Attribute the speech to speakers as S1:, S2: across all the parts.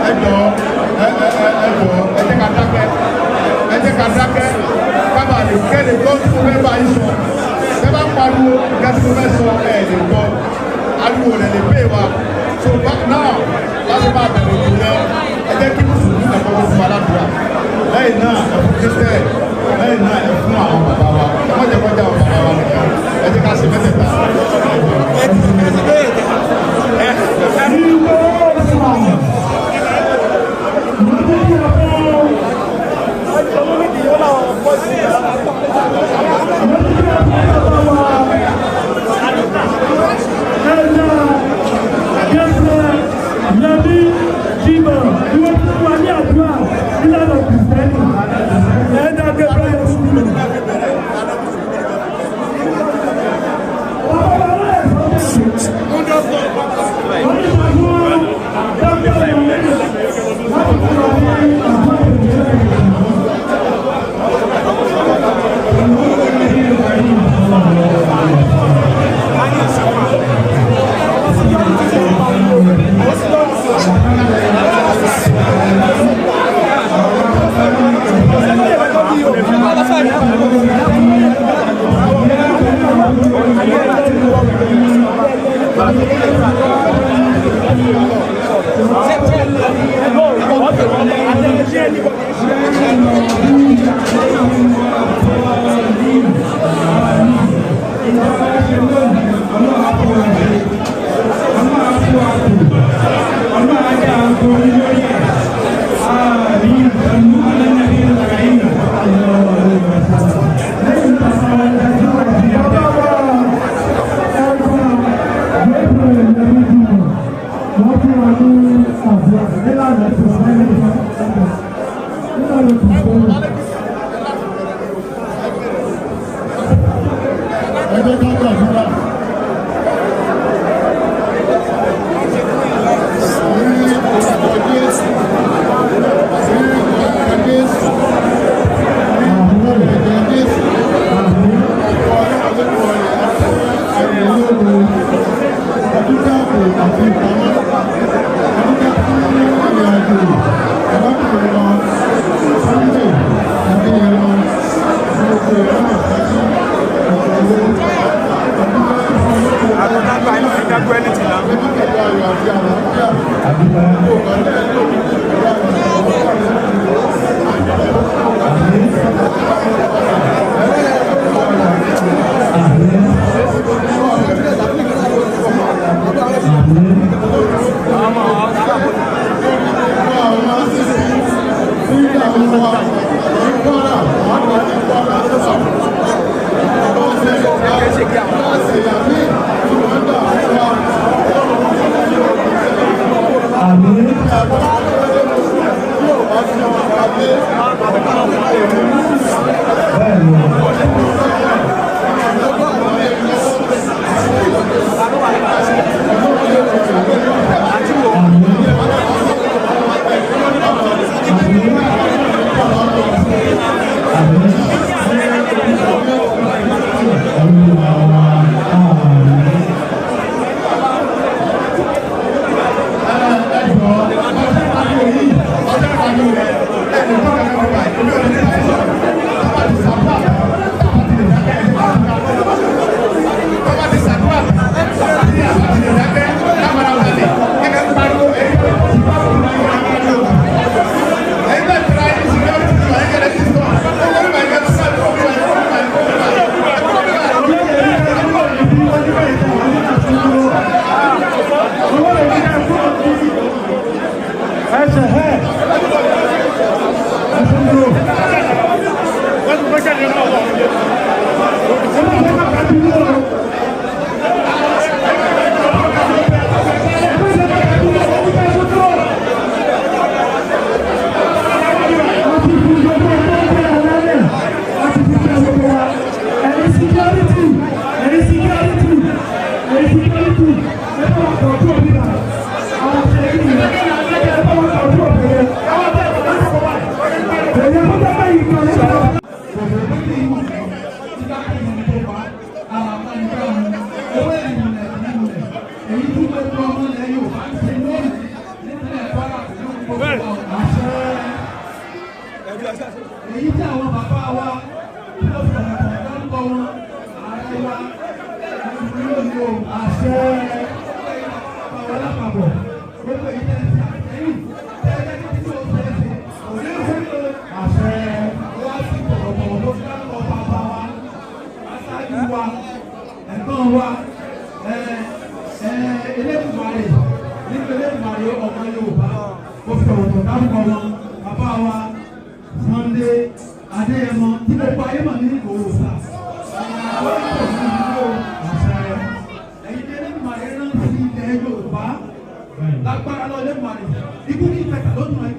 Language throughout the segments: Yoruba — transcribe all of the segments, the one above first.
S1: Security, èyí tí àwọn bàbá wa tí wọ́n fi ọ̀rọ̀ dárúkọ wọn ààrẹ wa yóò lo àṣẹ àwọn alápapọ̀ gbogbo èyí tẹ̀ sí àtẹ̀yìn tẹ́lẹ̀ títí tí ó fẹ́ ṣe òní ìwé àṣẹ wa ti tọ̀wọ̀tọ̀wọ̀ tó dárúkọ bàbá wa aṣáájú wa ẹ̀gbọ́n wa Elédùmarè nípa Elédùmarè ọmọ Yorùbá ó fi ọ̀rọ̀ dárúkọ wọn bàbá wa Sunday Adéyẹmọ tí gbogbo ayé mà ní Ìgbòho àwọn ìtò ní ìlú àṣẹ ẹ̀yin ní Elédùmarè rán sí ilẹ̀ Yorùbá lágbára lọ Elédùmarè ikú ní ìfẹ̀tà lónìí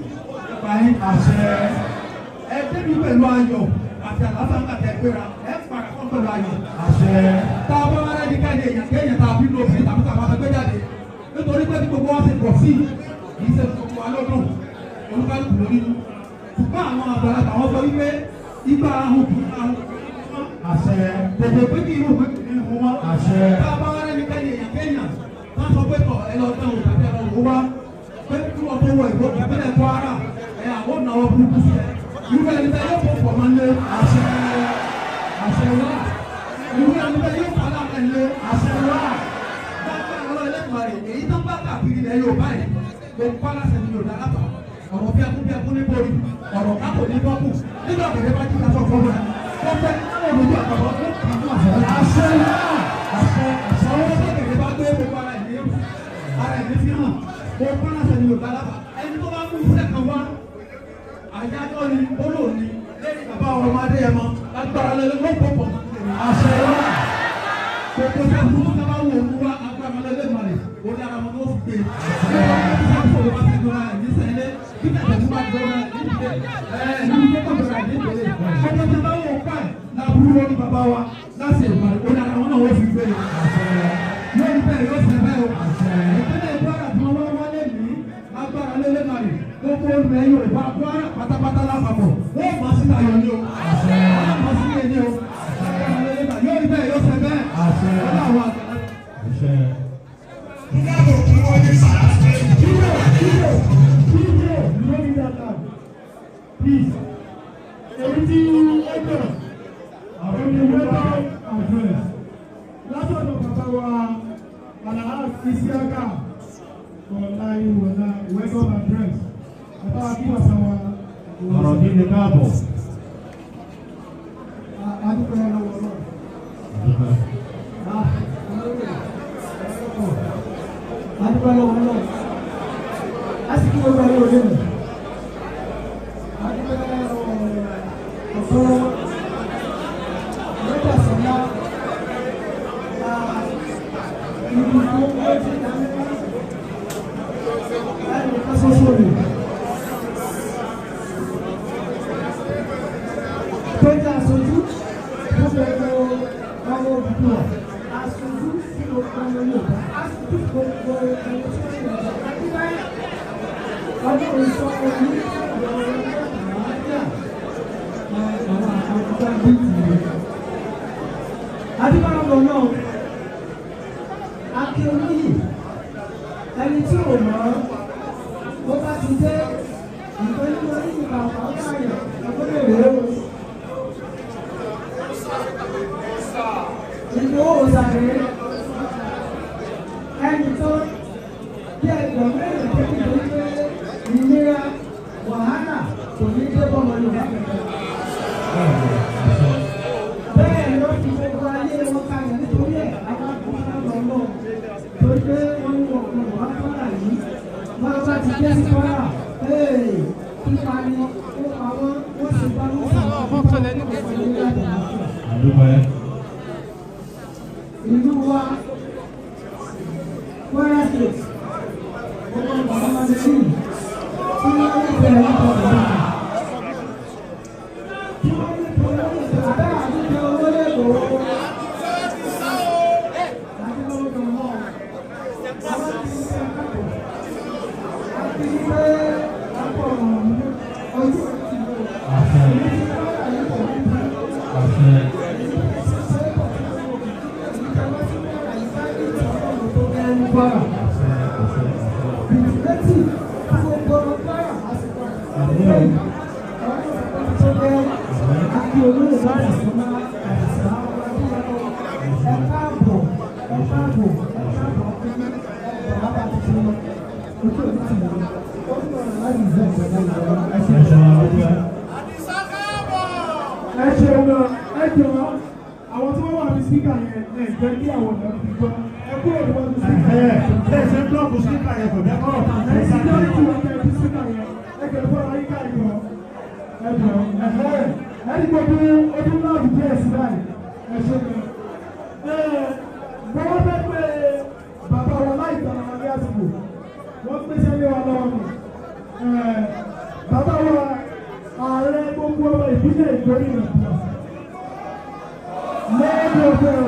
S1: ẹ̀ka yín àṣẹ ẹ débi pẹ̀lú ayọ̀ àti àlàáfíà ńgbà tẹ̀ gbéra ẹ padà fún pẹ̀lú ayọ̀ àṣẹ tá a bá wá rẹ́ ní káyọ̀ èèyàn kéèyàn tá a bí lófin tàbí tá a máa gbé jáde nítorí pé gbogbo wa ti pọ̀ sí kì í ṣe gbogbo alọ́dún olúkálùkù lórí ṣùgbọ́n àwọn àgbàlagbà wọn sọ wípé igbá ahùn kì í ahùn àṣẹ tètè pé kí irú pé kì í hùn wọn àṣẹ tá a bá wá rẹ́ ní káyọ̀ èèyàn kéèyàn tá a sọ pé tọ̀ ẹ lọ dáhùn tàbí ẹ lọ wò wá pé kí wọ́n tó wọ ìbò ìpínlẹ̀ Kwara ẹ àwọn náwó burúkú sí ẹ irú ẹni tẹ yóò fọ̀ máa ń lé àṣẹ àṣẹ wá irú ẹni tẹ yóò fọ̀ láwọn ẹ̀ lé àṣẹ wá èyí tó ń bá kàkiri ilẹ̀ Yorùbá yìí ló ń kọ́ láṣẹ ní Yorùbá lápá ọ̀rọ̀ bí ẹkún ní borí ọ̀rọ̀ kápò ní bọ́kù nígbà òkèèrè bá jíjà sọ fún wọn wọ́n fẹ́ káwọn olójú àpapọ̀ ó kì í mú àṣẹ àṣẹ owó kékeré bá gbé gbogbo ara ẹ̀mí fi hàn ló ń kọ́ láṣẹ ní Yorùbá lápá ẹni tó bá mú iṣẹ́ kan wá àyájọ́ ni bólò ni lẹ́yìn bàbá ọmọ Adéyẹmọ lágbára lẹ́lẹ́ ló ń pọ̀ pọ̀ àṣẹ wá gbogbo sẹ́kùn tó bá wù ú wá agbára lẹ́lẹ́ mọ̀lẹ́ ó dára wọn ló fi gbé ìṣàkóso bá ti dọ́ra ẹ̀ ní sẹ́lẹ̀ kí tẹ̀sán tó bá dọ́ra ẹ̀ ní ìdílé ní ìdílé tó dọ́ra ẹ̀ ní ìdílé ọjọ́ tí bá wọ̀ pa ẹ̀ láburú lórí bàbá wa láti ìmọ̀lẹ́ ó dára wọn náà wọ́n fi gbé lórí bẹ́ẹ̀ yóò fẹ́ bẹ́ẹ̀ o ìpínlẹ̀ Kwara tí wọ́n wá wálé ní agbára lẹ́lẹ́ mọ̀lẹ́ gbogbo olùrẹ̀ Yorùbá Kwara pátápátá lápapọ̀ wọ́n mọ̀ sí ayọ̀ ni o wọ́n mọ̀ sí ẹni o lórí bẹ́ẹ̀ yóò fẹ́ bẹ́ẹ̀ ọlọ́run àgbà. Please, everything open. From the welcome address. Last one of our Alahaj Isiaka online welcome address. About give us our. Ọ̀rọ̀ bí ní káàbọ̀. Adúgbò ẹ̀ lọ́wọ́ náà. Adúgbò lọ́wọ́ náà. Asiki gbogbo ayé òde mi. Adúgbò ọ̀fọ́ lọ́jà sọ̀lá ibi tó wọ́n ti dáná láti ká sọ́sọ́ rẹ̀. Pẹ́ẹ́tà aṣojú tó bẹ̀rẹ̀ ọmọ òbí aṣojú sí ọmọ Yorùbá aṣojú gbogbo ẹni tí wọ́n ń lọ àdúgbáyé ọdún ìṣọ́ orí àwọn àkọ́kọ́ bí tìrẹ. Adúgbò náà Akíolóyè ẹni tí ò mọ̀ ó bá ti dé nǹkan ní wọ́n ní ìgbà ọ̀pá ọ̀gáyọ̀ ọ̀gbọ́dọ̀ rèé o. Ìgbòho òsàrè ẹni tó bí ẹgbẹ̀rún mẹ́rin tó ti lè gbé ìlera wàhálà kò ní dé bọ́mọ Yorùbá kẹ̀kẹ́. Bẹ́ẹ̀ ló fi gbogbo ayé wọn kalẹ̀ nítorí ẹ̀ àwọn akọ̀ọ̀kan lọ́wọ́ torí pé wọ́n ń wọ̀ ọ̀gbọ̀n wá Kwara yìí wọ́n bá ti dé sí Kwara kíkà ni ó pa wọ́n sì bá wọn sọ̀rọ̀ ìlú wa Kwara State ọmọ ìgbàlódé sí tí wọ́n ń bẹ̀rẹ̀ lọ́pọ̀ lọ́pọ̀ tí wọ́n ń bẹ̀rẹ̀ lọ́pọ̀ àbẹ́ àdúgbò owó lẹ́kọ̀ọ́ àti lọ́wọ́ tó mọ́ àwọn tí ń bẹ̀rẹ̀ lọ́pọ̀ àti pé lọ́pọ̀ ojú Kwara.
S2: Àwọn tí wọ́n wà ní síkà yẹn jẹ́ kí àwọn ọ̀dọ́ ti gbọ́. Ẹ kúrò ní wọ́n ti síkà yẹn.
S1: Bẹ́ẹ̀ ṣe blọ́ọ̀kù síkà yẹn kò dẹ́kọ̀.
S2: Ẹ síkírítì wọn kẹ́ ẹ fi síkà yẹn. Ẹ kẹ́ fún ara yíká ìjọ. Ẹ jọ ẹ ní gbogbo ọdún náà bí díẹ̀ sí báyìí. Ẹ ṣe gan. Wọ́n fẹ́ pé bàbá wọn láì tàn án ní àsìkò. Wọ́n pèsè lé wa lọ́wọ́ nù. Bàbá wa ààrẹ gbogbo ọmọ ìpínlẹ̀ Ìgbóni Nàìjíríà. Lẹ́yìn ọ̀fẹ́ o,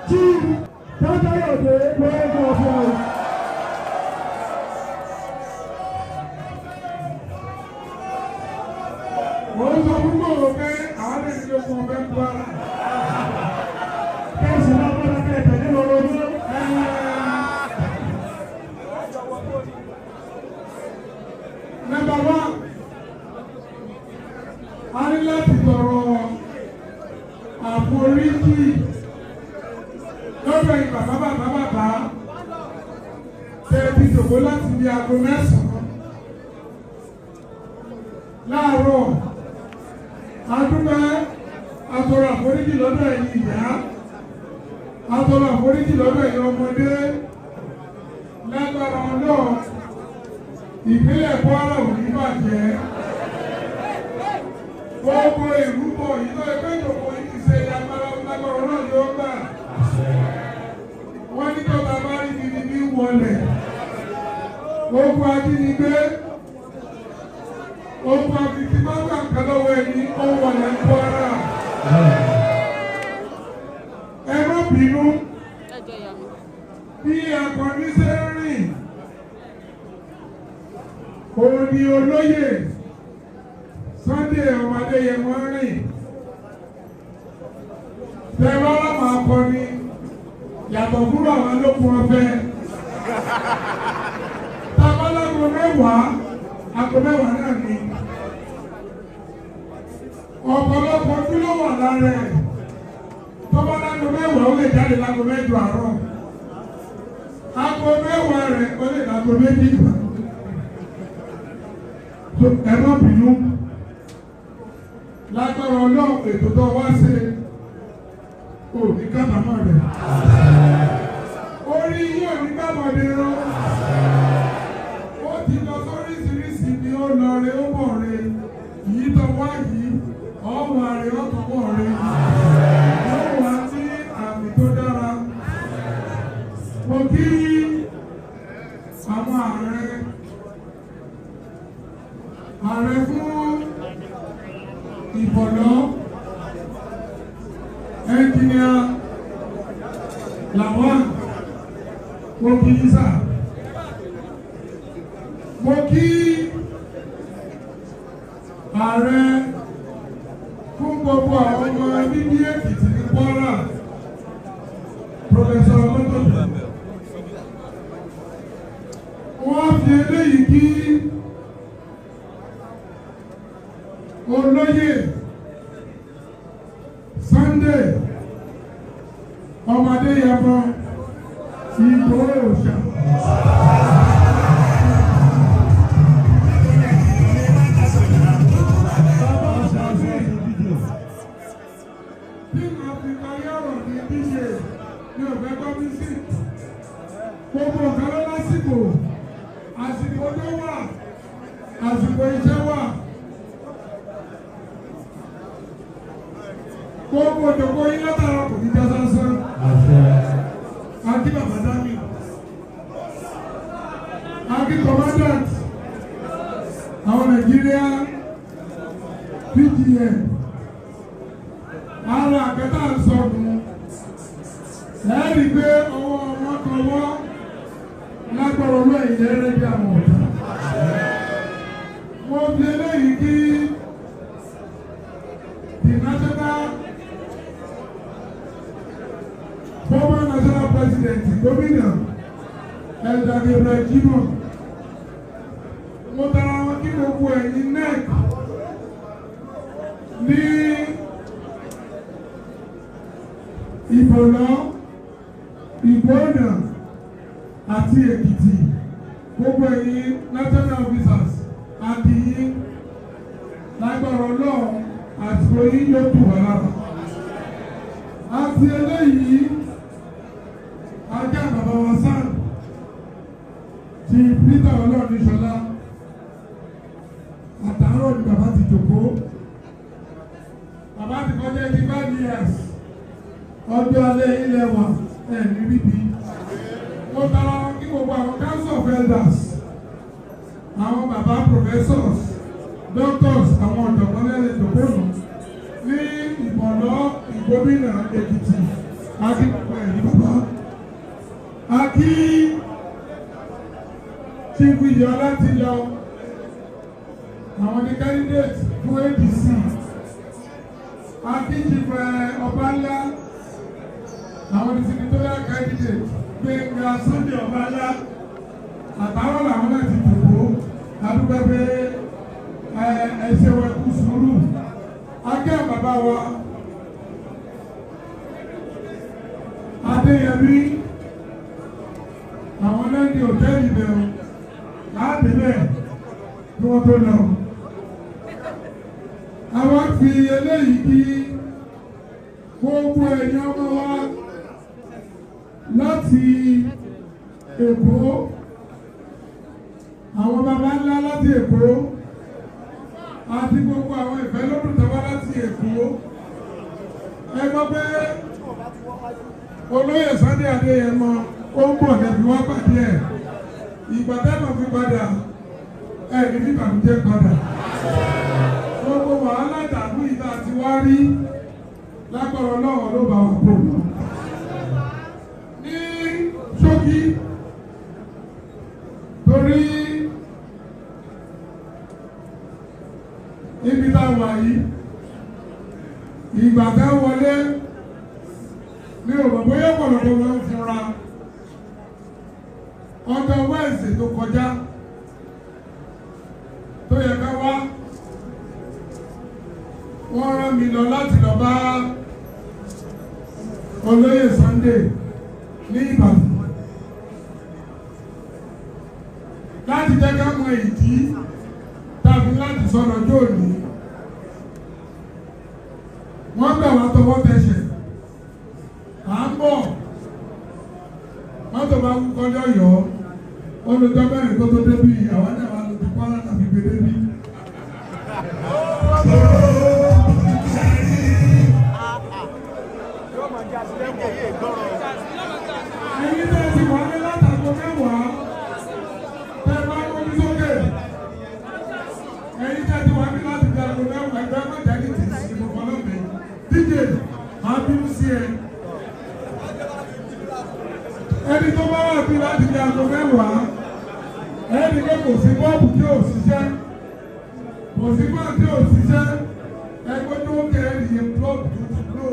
S2: tí Dájáyọ̀dé lẹ́yìn ọ̀fẹ́ o. Wọ́n sọ fún gbòòrò pé àwọn lè ní okun ọ̀fẹ́ ń gbọ́ ara. Kẹ́sì náà bọ́lá kẹ́ẹ̀tẹ̀ nínú olóògbé. Number one, a ní láti tọrọ àforíjì lọ́dọ̀ ìgbà bàbá tẹ̀lé ìdòwò láti di aago 9 láàárọ̀. Adúgbò atọrọ àforíjì lọ́dọ̀ ẹ̀yin ìyá, atọrọ àforíjì lọ́dọ̀ ẹ̀yin ọmọdé. Lágbára Ọlọ́run ìpínlẹ̀ Kwara ò ní bàjẹ́. Gbogbo ìrúbọ ìlú ẹgbẹ́ ìjọba yìí ti ṣe agbára lágbára náà yóò gbà. Wọ́n ní tó bá bá rí ibi ní wọlé. Gbogbo ajínigbé, gbogbo àfìtì máa ń gbà nǹkan lọ́wọ́ ẹni ó wọlé Kwara. Ẹ má bínú bí akọni ṣe ń rìn. Òní olóyè Sunday ọmọdé yẹn wọ́n rìn. Tẹ́wọ́ ọlọ́mọ akọni yàtọ̀ fún àwọn olókùn ọ̀fẹ́. Tábà lágbo mẹ́wàá, aago mẹ́wàá náà ni. Ọ̀pọ̀lọpọ̀ tí ló wà lára ẹ̀. Tọ́bá lágbo mẹ́wàá ó lè jáde lágbo mẹ́jọ àárọ̀. Aago mẹ́wàá rẹ̀ ó lè lágbo méjì ìgbà. Ẹ má bínú. Lágbára Ọlọ́run ètò tó wá ṣe òní kábàámọ̀ rẹ̀. Orí yóò ní kábàámọ̀ rẹ̀. Ó ti lọ sóríṣiríṣi ni ó lọ rẹ̀ ó bọ̀ rẹ̀. Yìí tó wá yìí, ọ̀wà rẹ̀ ó tọ̀ bọ̀ rẹ̀. Yóò wá sí àmì tó dára. Mo kí àwọn ààrẹ fún Ìbọ̀lọ́ ẹnjìníà Lawal mo kí sà. Mo kí ààrẹ fún gbogbo àwọn ọmọ bíbí Èkìtì ní Kwara Professor Ọlọ́tọ̀dọ̀. Wọ́n fi eléyìí kí olóyè Sunday ọmọdé yẹbọ Ìgbòho Òòṣà. Tí màá fi parí ọ̀rọ̀ ní díje ní ọ̀fẹ́ gọ́mísì. Gbogbo ọ̀gá ló lásìkò, àsìkò tó wà, àsìkò iṣẹ́ wà. Gbogbo òjòkó yín látara kò ní já sásán. Akí bàbá Dami. Akí commandant àwọn Nàìjíríà PGN. Ara àkẹ́tà ń sọnù. Lẹ́yìn pé ọwọ́ wọn kan wọ́ lágbára olú ẹ̀yìn lẹ́rẹ́ bí àwọn ọ̀tá. Mo fi eléyìí kí the national former national president gómìnà Elda Gabriel Jimoh. Mo tara wọn kí gbogbo ẹ̀yin NEC ní Ìbọ̀lọ́, Ìgbóònà àti Èkìtì, gbogbo ẹ̀yin national officers àti yín lágbára Ọlọ́run àti oyin yóò tù wá lára. Àti eléyìí ajá bàbá wa sáà ti Peter Ọlọ́runníṣọlá àtàárọ̀ ni bàbá ti jókòó. Bàbá ti kọjá 85 years. Ọdún alẹ́ ilẹ̀ wa ní ríbi. Mo tara kí gbogbo àwọn council of elders, àwọn bàbá professors, doctors, àwọn ọ̀jọ̀gbọ́n lẹ́yìn ìdókòwò ní Ìbọ̀lọ́, Ìgbómìnà, Èkìtì, àti gbogbo ẹ̀yìn bàbá. Àkí Chief Ìyọ̀ láti lọ, àwọn ní candidate fún APC. Àkí Chief Ọbánlá, àwọn ní senatorial candidate Gbénga Sunday Ọbánlá, àtàwọn làwọn náà ti dìbò. Adúgbò pé ẹsẹ̀ wẹ̀ kú sùúrù. Akẹ́ bàbá wa Adéyẹmí, àwọn náà ní hòtẹ́ẹ̀lì bẹ̀rù láti bẹ̀ kí wọ́n tó lọ. Àwọn fi eléyìí kí gbogbo ẹ̀yin ọmọ wa láti Èkó, àwọn baba ńlá láti Èkó àti gbogbo àwọn ìfẹ́ lọ́dún tó wá láti Èkó. Ẹ gbọ́ pé olóyè Sunday Adéyẹmọ ó ń bọ̀ dẹ̀bí wá pàdé ẹ̀. Ìgbà tẹ́lọ̀ fi padà ní ìbànújẹ́ padà. Gbogbo wàhálà ìdààmú ìta àti wá rí lágbára Ọlọ́run ló bá wà pò. Ní ṣókí torí ibi tá a wà yìí, ìgbà tá a wọlé ní òbọ̀ bóyá ọ̀pọ̀lọpọ̀ wọn ń fura. Ọjọ́ Wednesday tó kọjá tó yẹ ká wá, wọ́n rán mi lọ láti lọ bá olóyè Sunday ní Ìbàdàn láti jẹ́ ká mọ ìdí tàbí láti sọ̀rọ̀ jóòní. Wọ́n bẹ̀ wá tọwọ́ tẹsẹ̀, à ń bọ̀ mọ́tò bá kú kọjá yọ olùjọ́ mẹ́rin tó débi àwọn náà wà lójú Kwara tàbí gbé débi. Ẹ̀yin náà ti wà ní látàkọ mẹ́wàá tẹ́ bá wọ́n ní sókè. Ẹ̀yin náà ti wà ní láti di àgọ́ mẹ́wàá ẹgbẹ́ mẹ́jẹ̀ẹ́dì tì sí ìmọ̀ ọlọ́mẹ. DJ máa bínú sí ẹ. Ẹni tó bá wà bí láti di àgọ́ mẹ́wàá, ẹni pé kò sí bọ́ọ̀bù tí ò ṣiṣẹ́, kò sí bọ́ọ̀bù tí ò ṣiṣẹ́, ẹgbẹ́ tó ń kẹ́ ẹ̀rì yẹn plọ́ọ̀bù tó ti lò.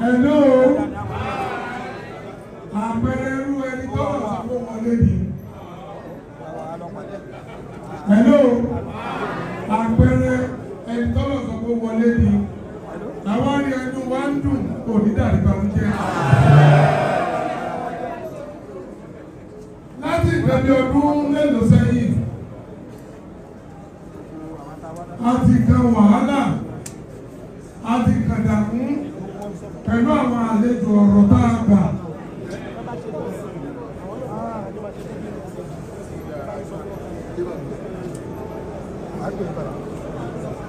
S2: Hello, àpẹẹrẹ irú ẹni tó wà sí kó wọlé ni. Hello, àpẹẹrẹ ẹni tó wà sí kó wọlé ni. Àwọn àrí ẹnu wa ń dùn kò ní dàrí bàmújẹ́. Láti ìgbẹ̀bí ọdún mélòó sẹ́yìn, a ti kan wàhálà, a ti kan dàmú pẹ̀lú àwọn àlejò ọ̀rọ̀ tá a gbà.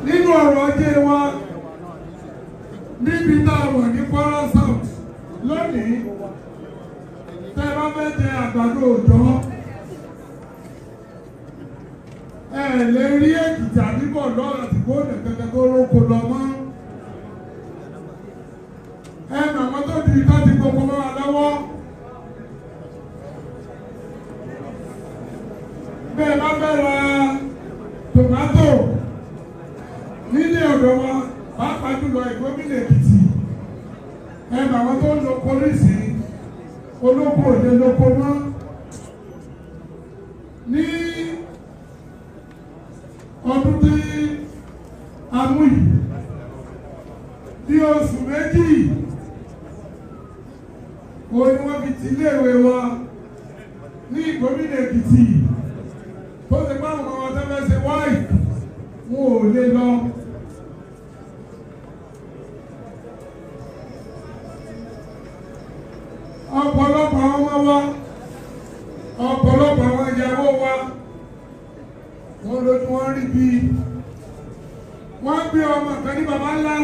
S2: Nínú ọ̀rọ̀ ajé wa, níbi tá a wà ní Kwara South lónìí, tẹ́ bá fẹ́ jẹ àgbàdo òòjọ́, ẹ lè rí Èkìtì àdìbò lọ́rọ̀ àti Ìgbóònà kẹ̀kẹ́ tó rókò lọ mọ́. Ẹ màmá tó di ìtọ́ ti gbogbo mọ́ wa lọ́wọ́. Bẹ́ẹ̀ bá fẹ́ ra tòmátò nílé ọ̀dọ̀ wa, pàápàá jùlọ Ìgbómìnà Èkìtì. Ẹ màmá tó ń lo polisi olóko òde lóko mọ́. Ní ọdún tí a mú yìí bí oṣù méjì wo ni wọ́n fi ti iléèwé wa ní Gómìnà Èkìtì tó ti bá àwọn ọmọ tẹ́lẹ̀ ṣe wáì wọn ò lè lọ. Ọ̀pọ̀lọpọ̀ àwọn ọmọ wa ọ̀pọ̀lọpọ̀ àwọn ìyàwó wa wọ́n lójú wọn rí bí wọ́n gbé ọmọ kan ní baba ńlá.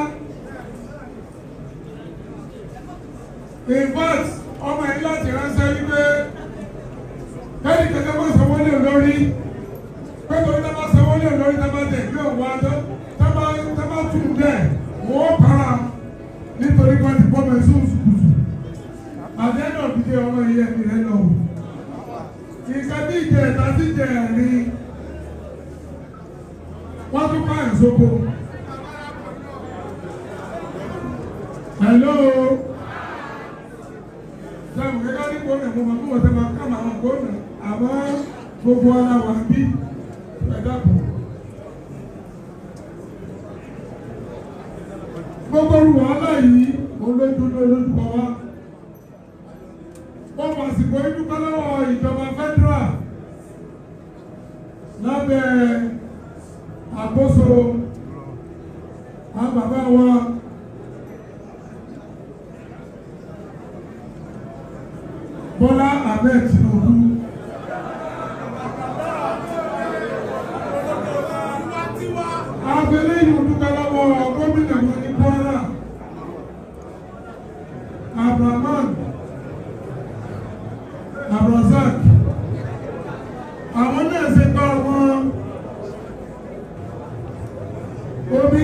S2: In fact, ọmọ yìí láti ránṣẹ́ wípé kẹ́ni kẹ́kẹ́ bá sanwó lé lórí pé torí tá bá sanwó lé lórí tá bá tẹ̀ gbé òun wá tá bá tún dẹ̀ wọ́n para nítorí wọ́n ti bọ́ mẹ́sùn sùkùsù. Àjẹ́nà òdìdé ọmọ yìí ẹ̀mí rẹ̀ lọ. Nǹkan bí ìjẹ ẹ̀ta sí ìjẹ ẹ̀rin wọ́n tún ká ìsoko. Hello. Sẹ́wọ̀n kíkọ́ ní gbóná mo máa mú ọ̀sẹ̀ máa ká màá gbóná àmọ́ gbogbo ara wà bí ẹ̀dá kù. Gbogbo wàhálà yìí olójúkọ wa. Wọ́n mọ̀ àsìkò ìdúpẹ́ lọ́wọ́ ìjọba federal lábẹ́ àkóso àwọn bàbá wa Bọ́lá Ahmed Tinubu. Abẹ́lé ìdúpẹ́ lọ́wọ́ gómìnà wọn ní Kwara Abrazak. Àwọn náà ṣe bá wọn omi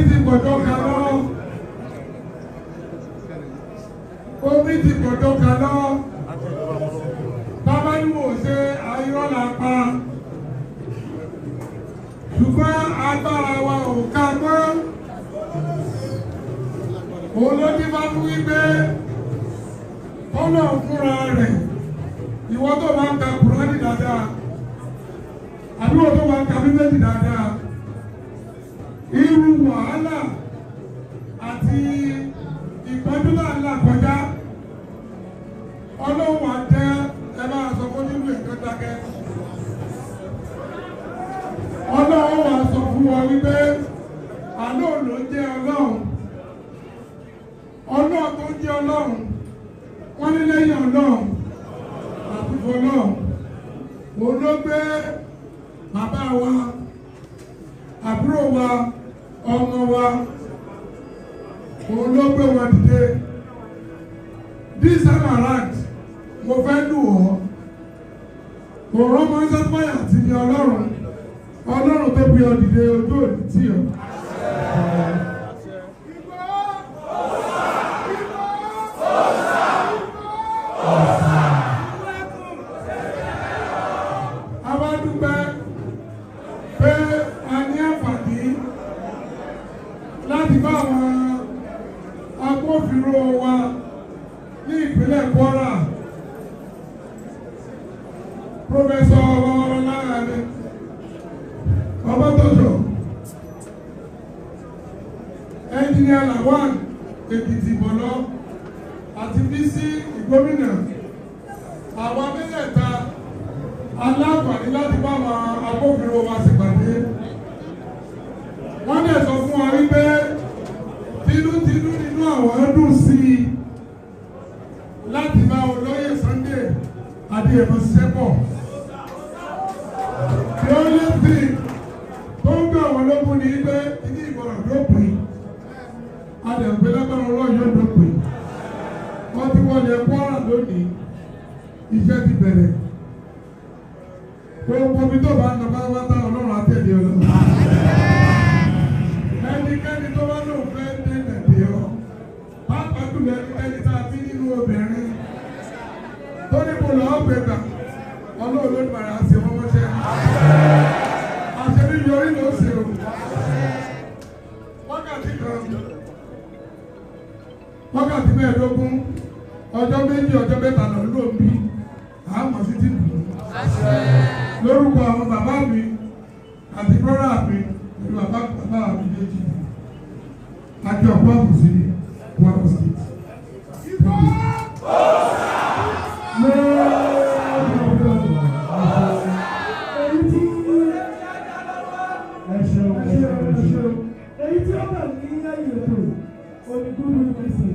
S2: ti gbọ̀dọ̀ kalọ́ bàbá ní wò ṣe ayọ́lá pa ṣùgbọ́n agbára wa ò ká mọ́ òun ló ní bá fún wípé ọlọ́run fúnra rẹ̀ ìwọ tó máa ń ka Kùránì dáadáa àbí wọ́n tó máa ń ka Bíbélì dáadáa irú wàhálà àti ìpọ́njú náà ńlá kọjá ọlọ́run wà jẹ́ ẹ máa sọ fún nínú ẹ̀kọ́ dákẹ́ ọlọ́run wà sọ fún wa wípé àlọ́ ló jẹ́ ọlọ́run tó jẹ́ ọlọ́run wọ́n ní lẹ́yìn ọlọ́run àtúfọ́ náà òun ló gbé bàbá wa àbúrò wa ọmọ wa òun ló gbé wọn dìde this time around mo fẹ́ lù ọ́ òun ọmọ sẹ́fọ́yà ti di ọlọ́run tó gbé ọ dìde ojú òní tì ọ́. Láti bá àwọn agbófinró wa ní ìpínlẹ̀ Kwara Professor Ọlọ́láàrẹ Ọbátọ́jọ́ Engineer Lawan Èkìtì Bọ̀lọ́ àti Bísí Gómìnà àwọn mẹ́tẹ̀ẹ̀ta aláǹfààní láti bá àwọn agbófinró wa ṣèpàdé. Wọ́n dẹ̀ sọ fún wa wípé tinútinú nínú àwọn dùn sí i láti bá olóyè Sunday Adéyẹmọ ṣiṣẹ́ pọ̀. The only thing tó ń gbé àwọn ológun ní pé ilé ìgbọràn dópin adẹ̀gbẹ́ lágbára ọlọ́yọ̀ dópin. Wọ́n ti wọlé Kwara lónìí iṣẹ́ ti bẹ̀rẹ̀. Gbogbo omi tó bá ń lọ pátápátá Ọlọ́run àtẹ̀lé Ọlọ́run. Ẹnikẹ́ni tó bá lóun fẹ́ dé nàìjíríà ọ pàápàá jùlọ ẹnikẹ́ni tá a bí nínú obìnrin tó ní kó lọ́ọ́ gbẹ̀gbà Ọlọ́run ló dùn àṣẹ ọmọọṣẹ́ àṣẹ yọrí ló ṣe o wákàtí mẹ́ẹ̀ẹ́dógún ọjọ́ méjì ọjọ́ mẹ́ta lọ ló ń bí àmọ́ sí ti dùn lórúkọ àwọn bàbá mi àti brọ́dà mi méjì. Àjọ àpapọ̀ sí Kwara State.
S3: Èyí tí ó bẹ̀ ní ẹ̀yìn ètò onígbùdù ìpèsè,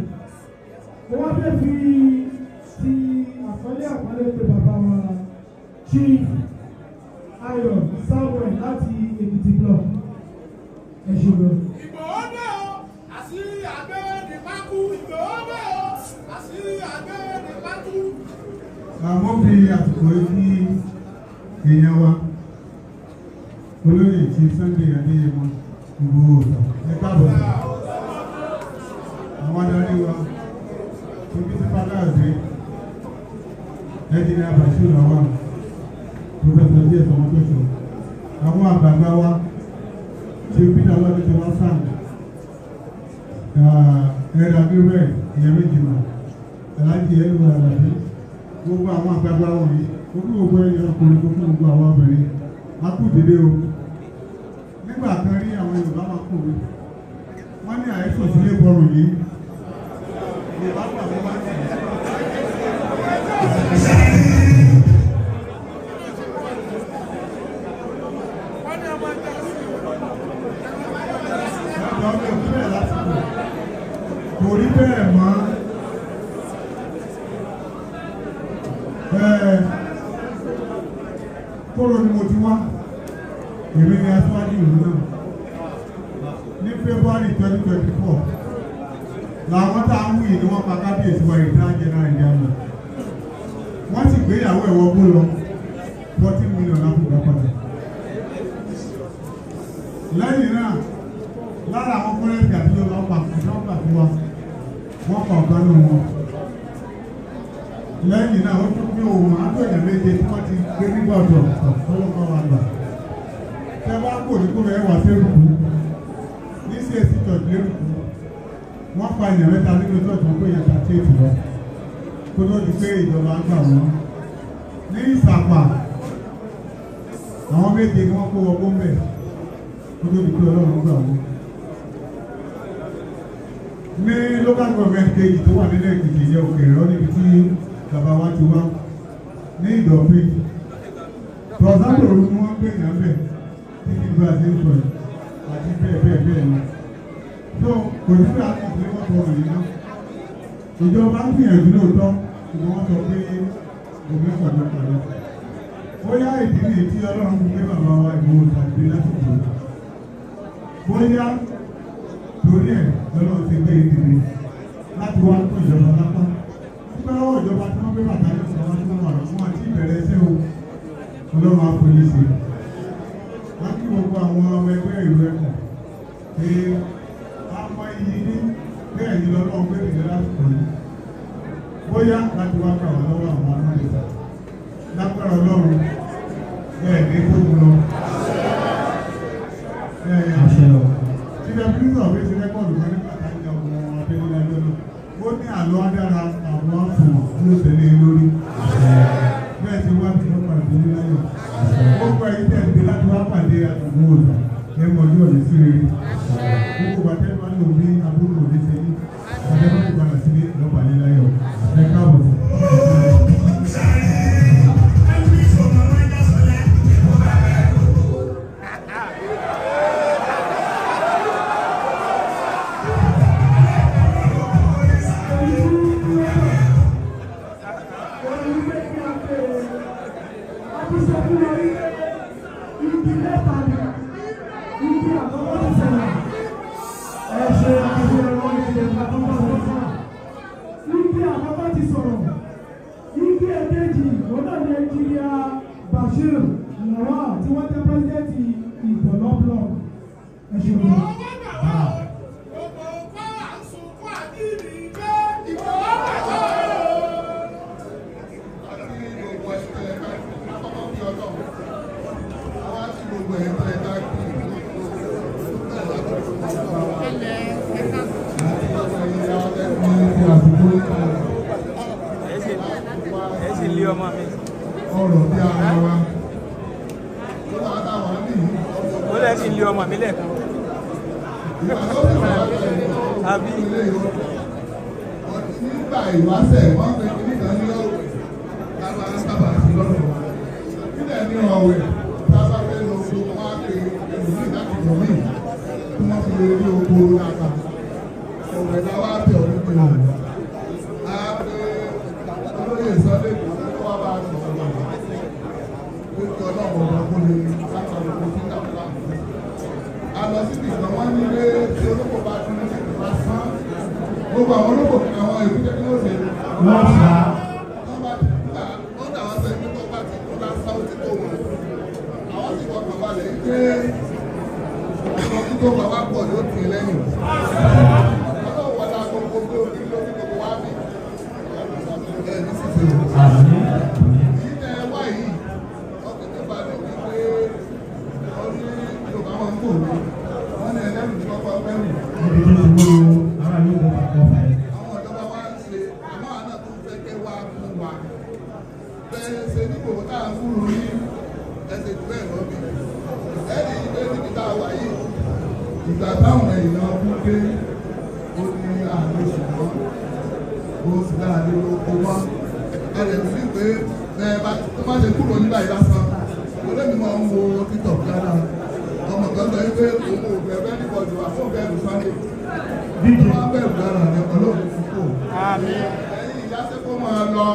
S3: mo wá fẹ́ fi ti àpọ́nlé pé bàbá wa Chief Ayọ̀ Samuel láti Èkìtì block. Ẹ ṣe lọ.
S4: Ìgbòho dé o, àṣírí àgbẹ̀ ní pákú. Ìgbòho dé o, àṣírí àgbẹ̀ ní pákú.
S5: Àwọn fi àsìkò ní èèyàn wa olóyè tí Sunday Adéyẹmọ Ìgbòho ẹ káàbọ̀ àwọn adarí wa tóbi tí Fádáàdé ẹ̀dínlẹ̀ àbàṣù làwà Professor díẹ̀ Tọmọtọ́ṣọ àwọn àgbààgbà wa tí ó Peter lọ́dún tó wá sáà ẹ̀rọ agbẹ́rẹ́ ìyẹn méjì mà aláàjì ẹ̀rọ àlàbí gbogbo àwọn àgbàgbà wọ̀nyí gbogbo ẹ̀yìn ọkùnrin tó fún gbogbo àwọn obìnrin a kú dédé o nígbà kan rí àwọn Yorùbá máa kú mi wọ́n ní àìsàn sílé bọ́ọ̀rù yìí Yorùbá pàdé wá sí kò rí bẹ́ẹ̀ mọ́ kóró ni mo ti wá èmi ni aṣáájú ìlú náà ní February 2024 làwọn tá a ń wí ni wọ́n pa kábíyèsí wa ìdá general ìdáná wọ́n sì gbéyàwó ẹ̀wọ̀ bó lọ 14 million lápùpá padà lẹ́yìn náà lára àwọn kọ́lẹ́sì àti ọlọ́pàá ìjọba fún wa wọ́n pa ọ̀gá nù wọn lẹ́yìn náà ó tún gbé ohun àtọ̀yà méje tí wọ́n ti gbé nígbà ọ̀dọ̀ ọlọ́pàá wa gbà tẹ́ bá kò ní kó rẹ̀ wá sẹ́rùkú ní CAC church lérùkú wọ́n pa ènìyàn mẹ́ta nínú church wọn pé èèyàn ta chéètì lọ kó tó di pé ìjọba gbà wọ́n ní Ìsàpà àwọn méje ni wọ́n kó wọ bóńbẹ̀ kó tó di pé Ọlọ́run gbà wọ́n ní local government kejì tó wà nílẹ̀ Èkìtì yẹ òkè rọ níbi tí bàbá wa ti wá ní Ìdọ̀pín tọ̀sánbòrò ni wọ́n gbé yàn bẹ̀ títí gba àti ń sọ ẹ̀ àti bẹ́ẹ̀ ni tó kò sí àti ìpínlẹ̀ wọ́n tọ̀ wọ̀nyí náà ìjọba ń gbìyànjú lóòótọ́ ṣùgbọ́n wọ́n sọ pé òun ẹ̀kọ́ ló pàdé bóyá ìdí nìyí tí Ọlọ́run gbé bàbá wa Ìgbòho tàbí lásìkò bóyá torí ẹ̀ lọ́lọ́run ti gbé ìdílé láti wá tó ìjọba lápá nígbà lọ́wọ́ ìjọba tí wọ́n gbé bàtà ní ìjọba tí wọ́n wà lọ́wọ́ àti ìbẹ̀rẹ̀ ẹsẹ̀ o Ọlọ́run àpòlì sí wọ́n kí gbogbo àwọn ọmọ ẹgbẹ́ ìlú ẹ̀kọ́ pé àwọn iyì ní bẹ́ẹ̀ ni lọ́lọ́run gbé ìdílé lásìkò yìí bóyá láti wá kà wọ́n lọ́wọ́ àwọn amáyéta lápára Ọlọ́run bẹ́ẹ̀ ní gbogbo lọ síbẹ̀ pírísà òwe ti rẹ́kọ̀dù kan nígbà tá a jẹ ọmọ abẹ́lé lọ́jọ́ náà ó ní àlọ́ adára àwọn àfọ̀n tí ó tẹ̀lé lórí bẹ́ẹ̀ ti wá bí wọ́n pàdé ní láyọ̀ ó gba ẹ̀yìn tẹ̀lé láti wá pàdé àdúgbò ọ̀dà ẹ̀mọ ọjọ́ òní sí rere gbogbo bàtẹ́ bá lò ní abúlé òní ṣe ní àdébọ̀ tó padà sí lọ́pàá ní láyọ̀ ẹ̀ káàbọ̀
S3: Bashir Lawal tí wọ́n jẹ́ pẹ́sidẹ́ntì Ìgbọ̀nà block ẹ̀ṣọ́
S5: ọ̀rọ̀ bí ara wa
S4: ó lẹ́ sí ilé ọmọ mi lẹ́ẹ̀kan
S2: Nígbà ìwáṣẹ̀ wọ́n pe nígbà ní ọ̀wẹ̀ lábá sábà sí lọ́dọ̀ wa. Nígbà ní ọ̀wẹ̀ sábà fẹ́ lọ sí wọ́n á pe ẹlòmíì láti lọ mí tí wọ́n fi lè rí oko láta. Ọ̀wẹ̀ láwá bẹ̀ ọ̀rẹ́ pé o. A pe olóyè Sunday kò tó wá bá a sọ̀rọ̀ wà. Ó ti ọlọ́run ọ̀rọ̀ kó lè láta lọ́kọ́ sí kàkúrà. A lọ síbi ìgbà wọn nílé tí olóko bá tún ní ìgbà sán. Gbogbo àwọn olóko àwọn èkúté kí wọ́n ṣe.
S5: Wọ́n sá.
S2: Wọ́n bá ti gbà wọ́n dà wọ́n sọ ẹni tó bá ti kó lásá ó ti tó wọn. Àwọn sì wọ́n kàn balẹ̀ pé ọmọ tó tó bàbá pọ̀ ló tì í lẹ́yìn. Ọlọ́run wọ́n dá gbogbo pé òbí ló ní gbogbo wá bí. Ẹ ní sísè o. Yìí tẹ wá yìí, ọkùnrin tó balẹ̀ ní pé ó ní Yorùbá wọn ń bò mí. Wọ́n ní ẹlẹ́rìí tí wọ́n pa pẹ́rù. Àwọn ìjọba wa ń ṣe àmọ́ àná tó fẹ́ kẹ́ wá fún wa. Bẹ́ẹ̀ ṣe ní kòkó tá à ń fúru ní ẹsẹ̀ jù bẹ́ẹ̀ lọ bí. Ẹ̀rí ìgbé níbi tá a wà yìí. Ìgbà táwọn èèyàn kú dé, ó ní àlè ṣùgbọ́n ó sì dára ní oko wá. Ẹ̀rẹ̀ mi ní pé bẹ́ẹ̀ bá tó bá ṣe kúrò nígbà yìí lásán. Olómi máa ń wo títọ̀ kára. Ọmọ kan sọ pé òun ò bẹ̀rẹ̀ nípa jù àfọ̀bẹ̀rù sáré. Dídì máa bẹ̀rù dára ní ọlọ́run púpọ̀. Ẹ̀yin ìyá ṣe kó máa lọ.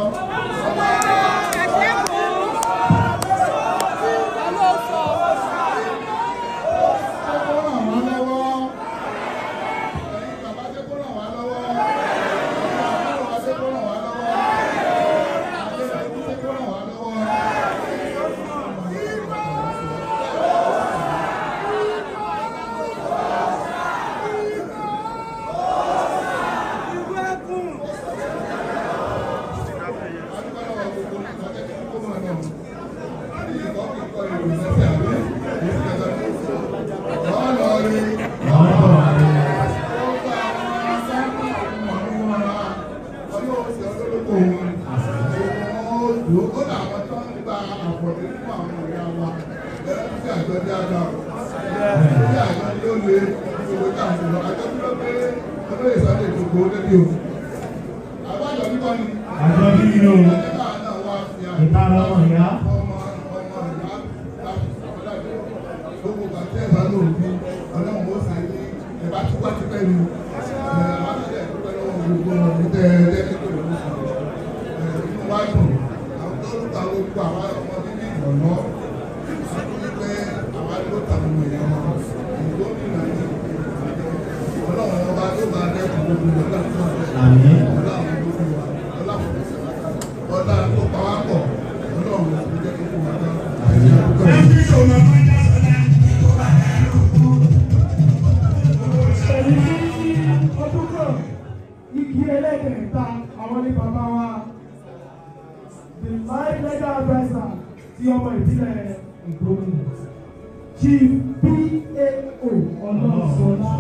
S3: Chief P.A.O. Ọlọ́sọ̀lá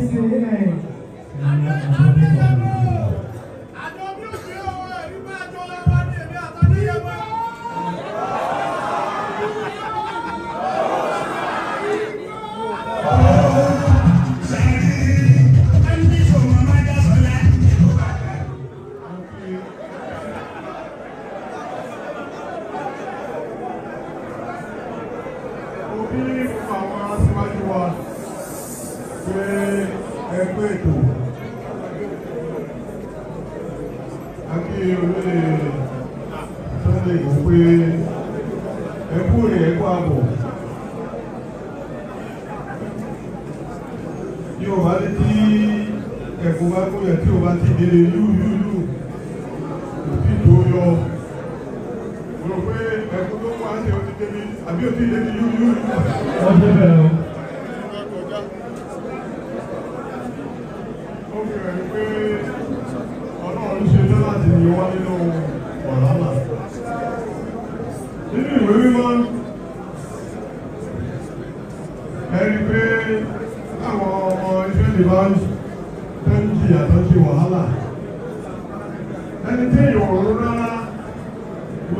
S3: S.A.N.
S5: Yóò wá ní tí ẹ̀kọ́ bá kó yẹ tí o bá ti délé yúyúyú òbí tó yọ. Mo rò pé ẹ̀kọ́ tó wá sí ọtí débi àbí òtí débi yúyúyú. Wọ́n dé bẹ̀rẹ̀ o. Ó fi rẹ̀ pé Ọlọ́run ṣe tó láti ní wá nínú wàhálà. Nínú ìwé mímọ́, ẹni pé àwọn ọmọ Ísírẹ́lì bá ń jìyà tó ṣe wàhálà. Ẹni tí èèyàn ò rú rárá,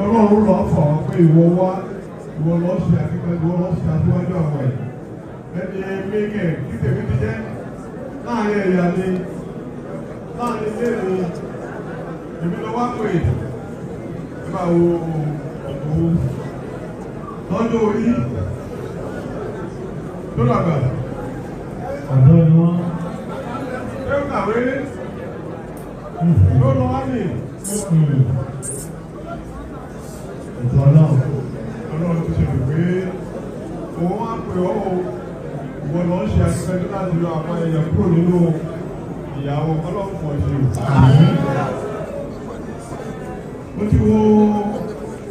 S5: Ọlọ́run lọ fọ̀ pé ìwọ wá, ìwọ lọ ṣe àfikún, ìwọ lọ ṣe àtiwájú àwọn ẹ̀. Ẹni méjì kí tèmi ti jẹ́.
S1: láàrin ẹ̀yà ni láàrin ilé mi èmi lọ wá pè nígbà wo òun lọ́jọ́ orí tó dàgbà.
S3: ọ̀dọ́ ni wọ́n.
S1: ṣé ó kàwé ló lọ wá ní.
S3: ètò ọlọ́run.
S1: Ọlọ́run ti ṣe pé òun á pè ọ́ ìwọ lọ ṣe akẹ́kọ̀ọ́ láti lọ àwọn èèyàn kúrò nínú ìyàwó ọlọ́run pọ̀ ṣe. Mo ti wo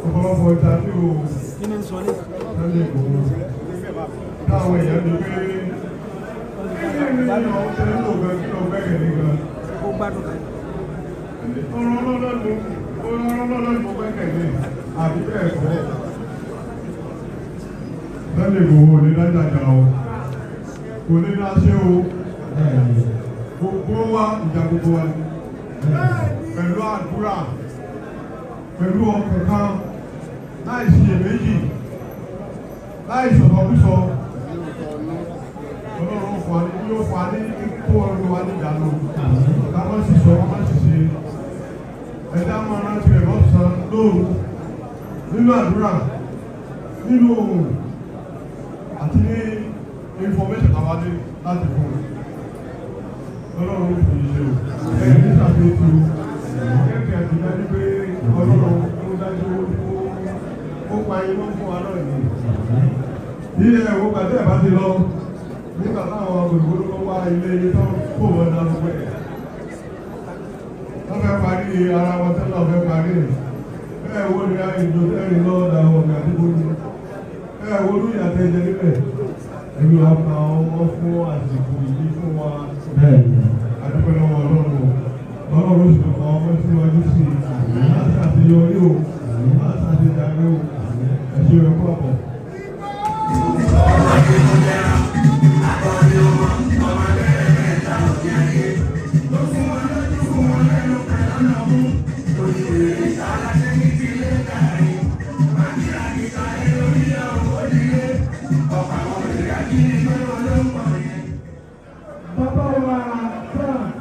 S1: ọ̀pọ̀lọpọ̀ ìtàbí o lọ́lẹ̀ ìgbòho táwọn èèyàn ní pé ìrìnàjò ọ̀sẹ̀ nínú ọ̀gbẹ́ kí lọ gbẹ́gẹ̀ nígbà. Ọ̀rọ̀ ọlọ́lọ́dún gbẹ́gẹ̀ ní àbí bẹ́ẹ̀ kọ́. Lọ́lẹ̀ ìgbòho ní dájájá o, kò ní dáṣẹ́ o, gbogbo wa ìjà gbogbo wa pẹ̀lú àdúrà, pẹ̀lú ọkàn kan, láì ṣiyèméjì, láì sọ̀tọ̀kúsọ. Ọlọ́run fún wa ní yóò fún wa ní kó ọrùn wa ní ìdáná. Ká má sì sọ, ká má sì ṣe. Ẹ̀dá máa rántí rẹ̀ lọ́sàn-án lóru, nínú àdúrà, nínú ohùn, àti ní information àwádé láti fún un. Ọlọ́run fi ṣe o. Ẹni ṣàfihàn kẹ́kẹ́ àti dájú pé Ọlọ́run tó dájú ó pa iná fún wa náà ní. Ilé ẹ̀wọ̀n gbàdé ẹ̀bá ti lọ nígbà táwọn olùgbòrò kan wá ilé ilé tó kó wọn dá lọ pẹ́. Wọ́n fẹ́ parí ara wọn tẹ́lẹ̀ ọ̀fẹ́ parí rẹ̀. Bẹ́ẹ̀ wo ni ìjọ tẹ́rìn lọ́ọ̀dà ọ̀gá tí kò ní. Bẹ́ẹ̀ wo ló yàtọ̀ ẹ̀jẹ̀ níbẹ̀. Ẹ̀rù ọ̀pá ọmọ fún àsìkò yìí fún wa. Adúpẹ́ lọ́wọ́ Ọlọ́run. Ọlọ́run sì kọ́ ọmọ síwájú sí i. Láti àṣeyọrí o. Láti àṣeyọrí o. Ẹ̀ṣẹ̀ rẹ̀ kọ́ àbọ̀.
S3: Bàbá wa Brown,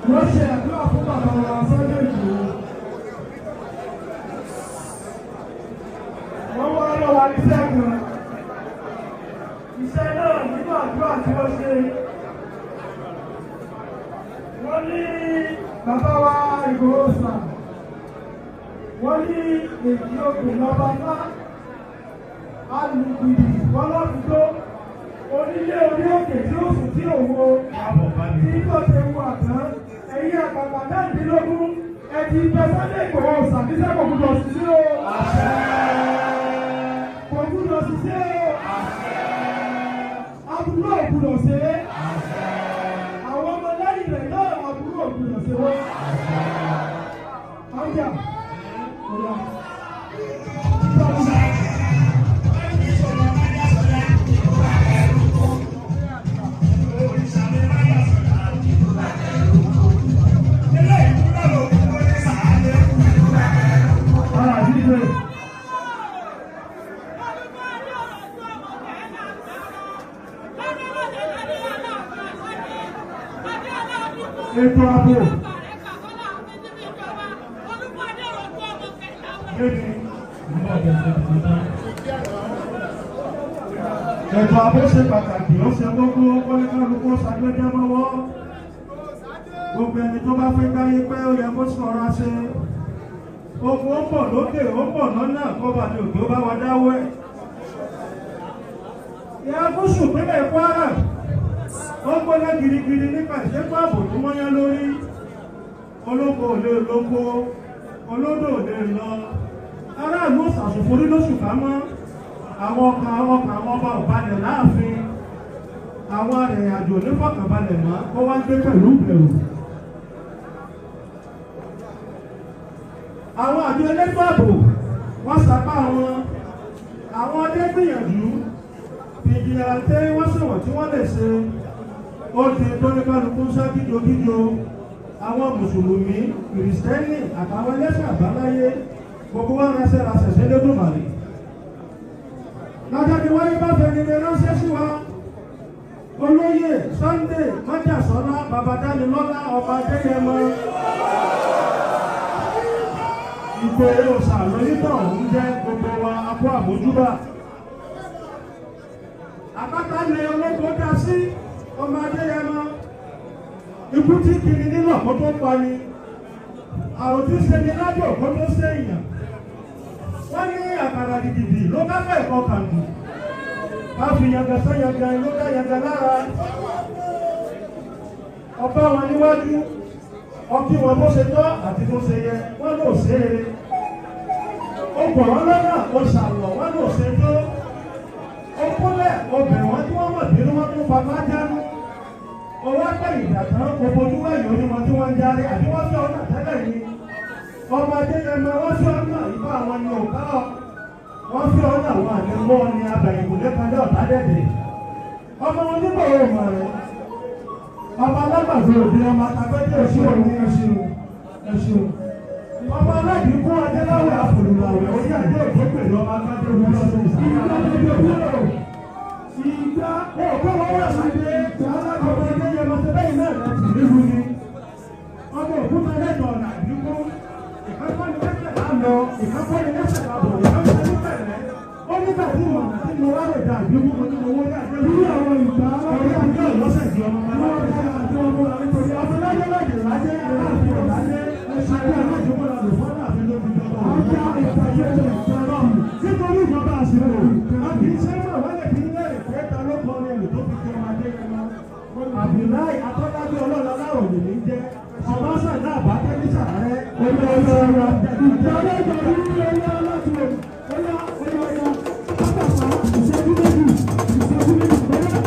S3: wọ́n ṣe àdúrà fún bàbá wa Sunday Igboho. Wọ́n wá lọ́wọ́ iṣẹ́ kan. Iṣẹ́ náà nínú àdúrà tí wọ́n ṣe. Wọ́n ní bàbá wa Igboho sà. Wọ́n ní èyí ògùn lọ́ba ńlá. Alùpùpù kọ́lọ́dúndó. Onílé orí òkè tí ó sùn tí òwò tí kò ṣe wù àtàn ẹ̀yìn àgbàgbà mẹ́rìndínlógún ẹ̀dì ìgbẹ́ Sunday Igboho ṣàkíṣẹ́ kò gbúdọ̀ ṣiṣẹ́ o. Kò gbúdọ̀ ṣiṣẹ́ o. Àbúrò ò gbúdọ̀ ṣe é. Àwọn ọmọ lẹ́yìn rẹ̀ náà àbúrò ò gbúdọ̀ ṣe wọ́n. Ọjà ọ̀la. Ètò ààbò. Ètò ààbò ṣe pàtàkì, ó ṣe gbogbo kọ́lékálukú ṣàgbéjẹ́ mọ́wọ́. Gbogbo ẹni tó bá fẹ́ káyé pé ó yẹ kó ṣọ́ra ṣe. Ogun ó pọ̀ lókè, ó pọ̀ lọ́nà kọ́ba ní òkè ó bá wa dáwọ́ ẹ̀. Ìyá Gúúsù pínlẹ̀ Kwara. Ó gbóná girigiri nípa ìṣẹ́pọ̀ ààbò tó mọ́yán lórí. Olóko ò lè lóko, olódò ò lè lọ. Aráàlú òṣàṣòfò orí lóṣù ká mọ́. Àwọn ọkàn àwọn ọba ò balẹ̀ láàfin. Àwọn arìnrìn-àjò onífọ̀kànbalẹ̀ mọ́ kó wá gbé pẹ̀lú ìbẹ̀rù. Àwọn àjọ elétò ààbò wọ́n sapá wọn. Àwọn ọdẹ gbìyànjú. Fìjìláńtẹ́ wọ́n ṣèwọ̀n tí wọ́n lè ṣe. Ó di tóníkálukú sá kíjokíjo. Àwọn mùsùlùmí, kìrìsìtẹ́nì àtàwọn ẹlẹ́sìn àbáláyé gbogbo wọn ránṣẹ́ sí Olódùmarè. Lájọ́ ni wáyé bá fẹ́ni lè ránṣẹ́ sí wa. olóyè Sunday májàsọ́lá babadánilọ́lá ọba adéyẹmọ ìgbòho òòṣà lóyítọ̀ ń jẹ́ gbogbo wa akó àmójúbà àpáta ní ológun dá sí ọmọ adéyẹmọ ikú tí kiri nínú ọ̀pọ̀ tó pa ni àrùn tí ṣe ni lájò ọ̀pọ̀ tó ṣe èèyàn wọ́n ní àkàrà gidigidi ló bá fẹ́ ẹ̀kọ́ kàǹdù ká fi yàgà sẹ́yàgà ló dá yàgà lára ọba wọn níwájú ọkí wọn bó ṣe tọ́ àti bó ṣe yẹ wọ́n lò ṣe eré ó pọ̀ wọ́n lọ́nà ó ṣàwọ̀ wọ́n lò ṣe tó ó kúnlẹ̀ obìnrin wọn tí wọ́n mọ̀ bínú wọn tó bàbá jánu owó àgbẹ̀yìn ìdàtàn òbójú wẹ̀yìn onímọ̀ tí wọ́n ń jáde àbí wọ́n fi ọ̀nà tẹ́lẹ̀ ni ọmọ adéyẹmọ wọ́n fi ọ̀nà ìbá àwọn ni òkà ọ̀ wọ́n fi ọ̀nà àwọn àdéhùn ní abẹ̀yìnbó lẹ́kọ̀ọ́dẹ́ ọ̀tá dẹ̀dẹ̀ ọmọ wọn nígbà wo mọ̀ rẹ̀ ọmọ alágbàdo òde ọmọ àtàgbẹ́dẹ́ òṣìwò ní ẹṣin ọmọ aládìkún adéláwẹ̀ àpòlùlàwẹ̀ orí àdé òjò pẹ̀lú ọmọ agbádé olùsọ̀rọ̀ ìgbà òkè wọn wà láti ọmọ adéyẹmọ sẹ́lẹ̀yìn náà láti nílùú ni ọmọ òkúta lẹ́nu ọ̀nà àdínkù ìkápọ́ni lẹ́sẹ̀ lánà ìkápọ́ni lẹ́sẹ̀ lábọ̀ ìkápọ́ni bẹ̀rẹ̀ ó nígbà tí mo nà tí mo wá lè dà àdínkù mo ní mo wó ní àdínkù ní àwọn ìgbà ọ̀rẹ́ àdínkù lọ́sẹ̀ di ọmọ àti ọmọ nítorí ọmọ lájẹ́ lájẹ́ lájẹ́ aláàfin ọ̀lájẹ́ ẹ̀ṣẹ̀ aláàjọpọ̀ làlù fún aláàfin ló fi jọba ọjà ìpàdé ìjọba nítorí ìjọba àṣìkò àbí iṣẹ́ náà wọ́n lè fi nílẹ̀ ìfẹ́ta ló kọ́ ní ẹ̀lú tó fi jọ adé ẹ̀mọ́ àbíláì atọ́lájú ọlọ́ọ̀lá láwọ̀ lè ní jẹ́ ọbaṣà náà bá tẹ́lẹ̀ sàárẹ̀ ọjọ́ ọjọ́ ọjọ́ ìjọba ìjọba ìjọba láti ọjọ́ ọjọ́ ọjọ́ pápákọ̀ ìṣẹ́jú méjì bẹ́ẹ̀.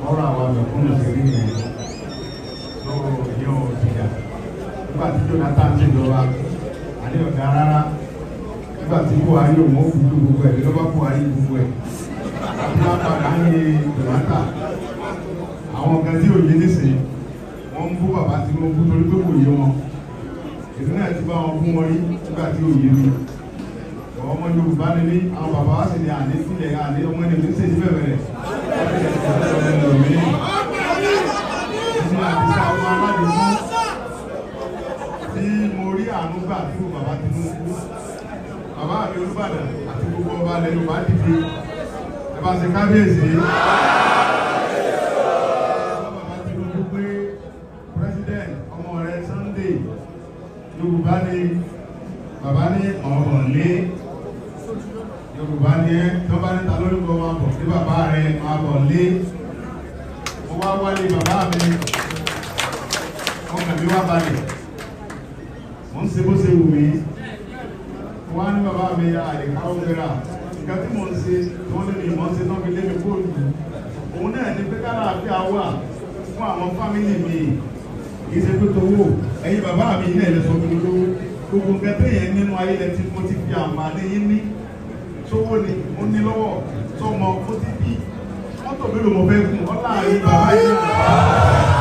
S6: ọ̀rọ̀ àwọn àgbẹ̀kúnnù sí rí yẹn tó yẹn ò jìyà nígbà tí Jonathan ti jọba àní ọ̀dà rárá nígbà tí Buhari òun ó kúrú gbogbo ẹ̀ lọ́ba Buhari gbogbo ẹ̀ àti wọn padà ń yin Jonathan àwọn kan tí òye nísìnyí wọ́n ń bú bàbá Tinubu torí pé kò yé wọn èdè náà ti bá wọn fún wọn rí nígbà tí òye mi ọmọ Yorùbá ni ní àwọn bàbá wa sì ní àní sílẹ̀ àní ọmọ ẹni ní sèyí bẹ̀rẹ̀ rẹ̀ tí mo rí àánú gbà tí bàbá Tinubu bàbá mi Olúbàdàn àti gbogbo ọba ilẹ̀ Yorùbá dìde ẹ bá ṣe kábíyèsí bàbá Tinubu pé president ọmọ rẹ Sunday Yorùbá ni bàbá ní ọ̀rọ̀ lé Yorùbá ni ẹ́ tó bá níta lórúkọ máa bọ̀ sí bàbá rẹ̀ máa bọ̀ lé mo wá wálé bàbá mi ọkàn mi wá balẹ̀ mo ń ṣe bó ṣe wù mí mo wá ní bàbá mi àlèkà òmìnira nǹkan tí mo ń ṣe tí wọ́n lé mi mọ́ ṣe náà fi lé mi kóòlù òun náà ní pé kálàáfíà wà fún àwọn fámìlì mi kì í ṣe pé tówó ẹ̀yin bàbá mi ilé ẹ̀ lẹ́sọ̀ mi lówó gbogbo nǹkan tẹ̀yẹ̀ nínú ayé lẹ tí mo ti fi àǹfààní yín ní sówó ni ó ní lọ́wọ́ sọmọ ó ti bí mọ́tò mélòó mo fẹ́ gùn ọ́lá àyè bàbá yìí.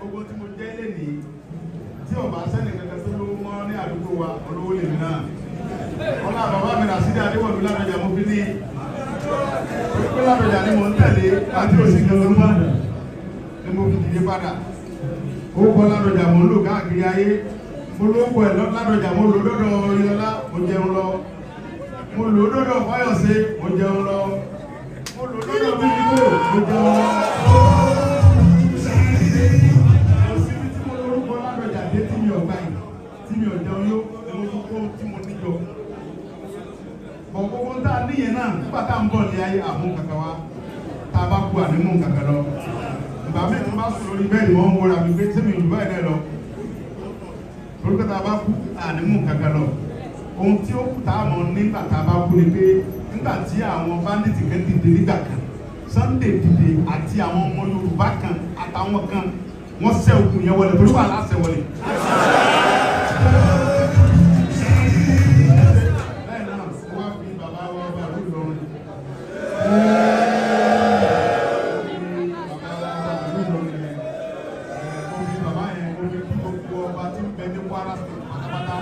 S6: Ogun tí mo jẹ́ lẹ́nìí tí ọba sẹ́ni kankan tó lówó mọ́ ní àdúgbò wa olówó lèmi náà ọlá bàbá mi rà sídìí Adéwọ̀lú Ládọjà mo fi ní pé Ládọjà ni mo ń tẹ̀lé àti òsìkè Olúbàdàn ni mo fi dìde padà ó kọ́ Ládọjà mo ń lò káàkiri ayé mo ló kọ́ ẹ̀ Ládọjà mo lò dọ́dọ̀ Oyinlọ́lá mo jẹun lọ mo lò dọ́dọ̀ Fáyọ̀sé mo jẹun lọ mo lò dọ́dọ̀ Bíbíkò mo jẹun lọ. Òsibí tí mo lórúkọ Ládọjà dé tí mi ò gbà yìí tí mi ò jẹun yó ni mo tún kó tí mo níjọ. Bọ̀ gbogbo tá a níyẹn náà nígbà tá a ń bọ̀ ní ayé àmú kankan wá tá a bá kú ànímú kankan lọ. Ìgbà mi tí mo bá sùn lórí bẹ́ẹ̀ ni wọ́n ń wọra mi pé sẹ́mi ìlú báyìí náà lọ. Lórúkọ tá a bá kú ànímú kankan lọ. Ohun tí ó kù tá a mọ̀ nígbà tá a bá kú ni pé nígbà tí àwọn báńdíìtì kan dìde nígbà kan Sunday dìde àti àwọn ọmọ Yorùbá kan àtàwọn kan wọ́n ṣẹ́ ogun yẹn wọlé torí wà láṣẹ wọlé. Bẹ́ẹ̀ náà wọ́n á fi bàbá wa bá lórí lọ́rùn. Bàbá yẹn ó ní kí gbogbo ọba tí ń bẹ ní Kwara State pátápátá.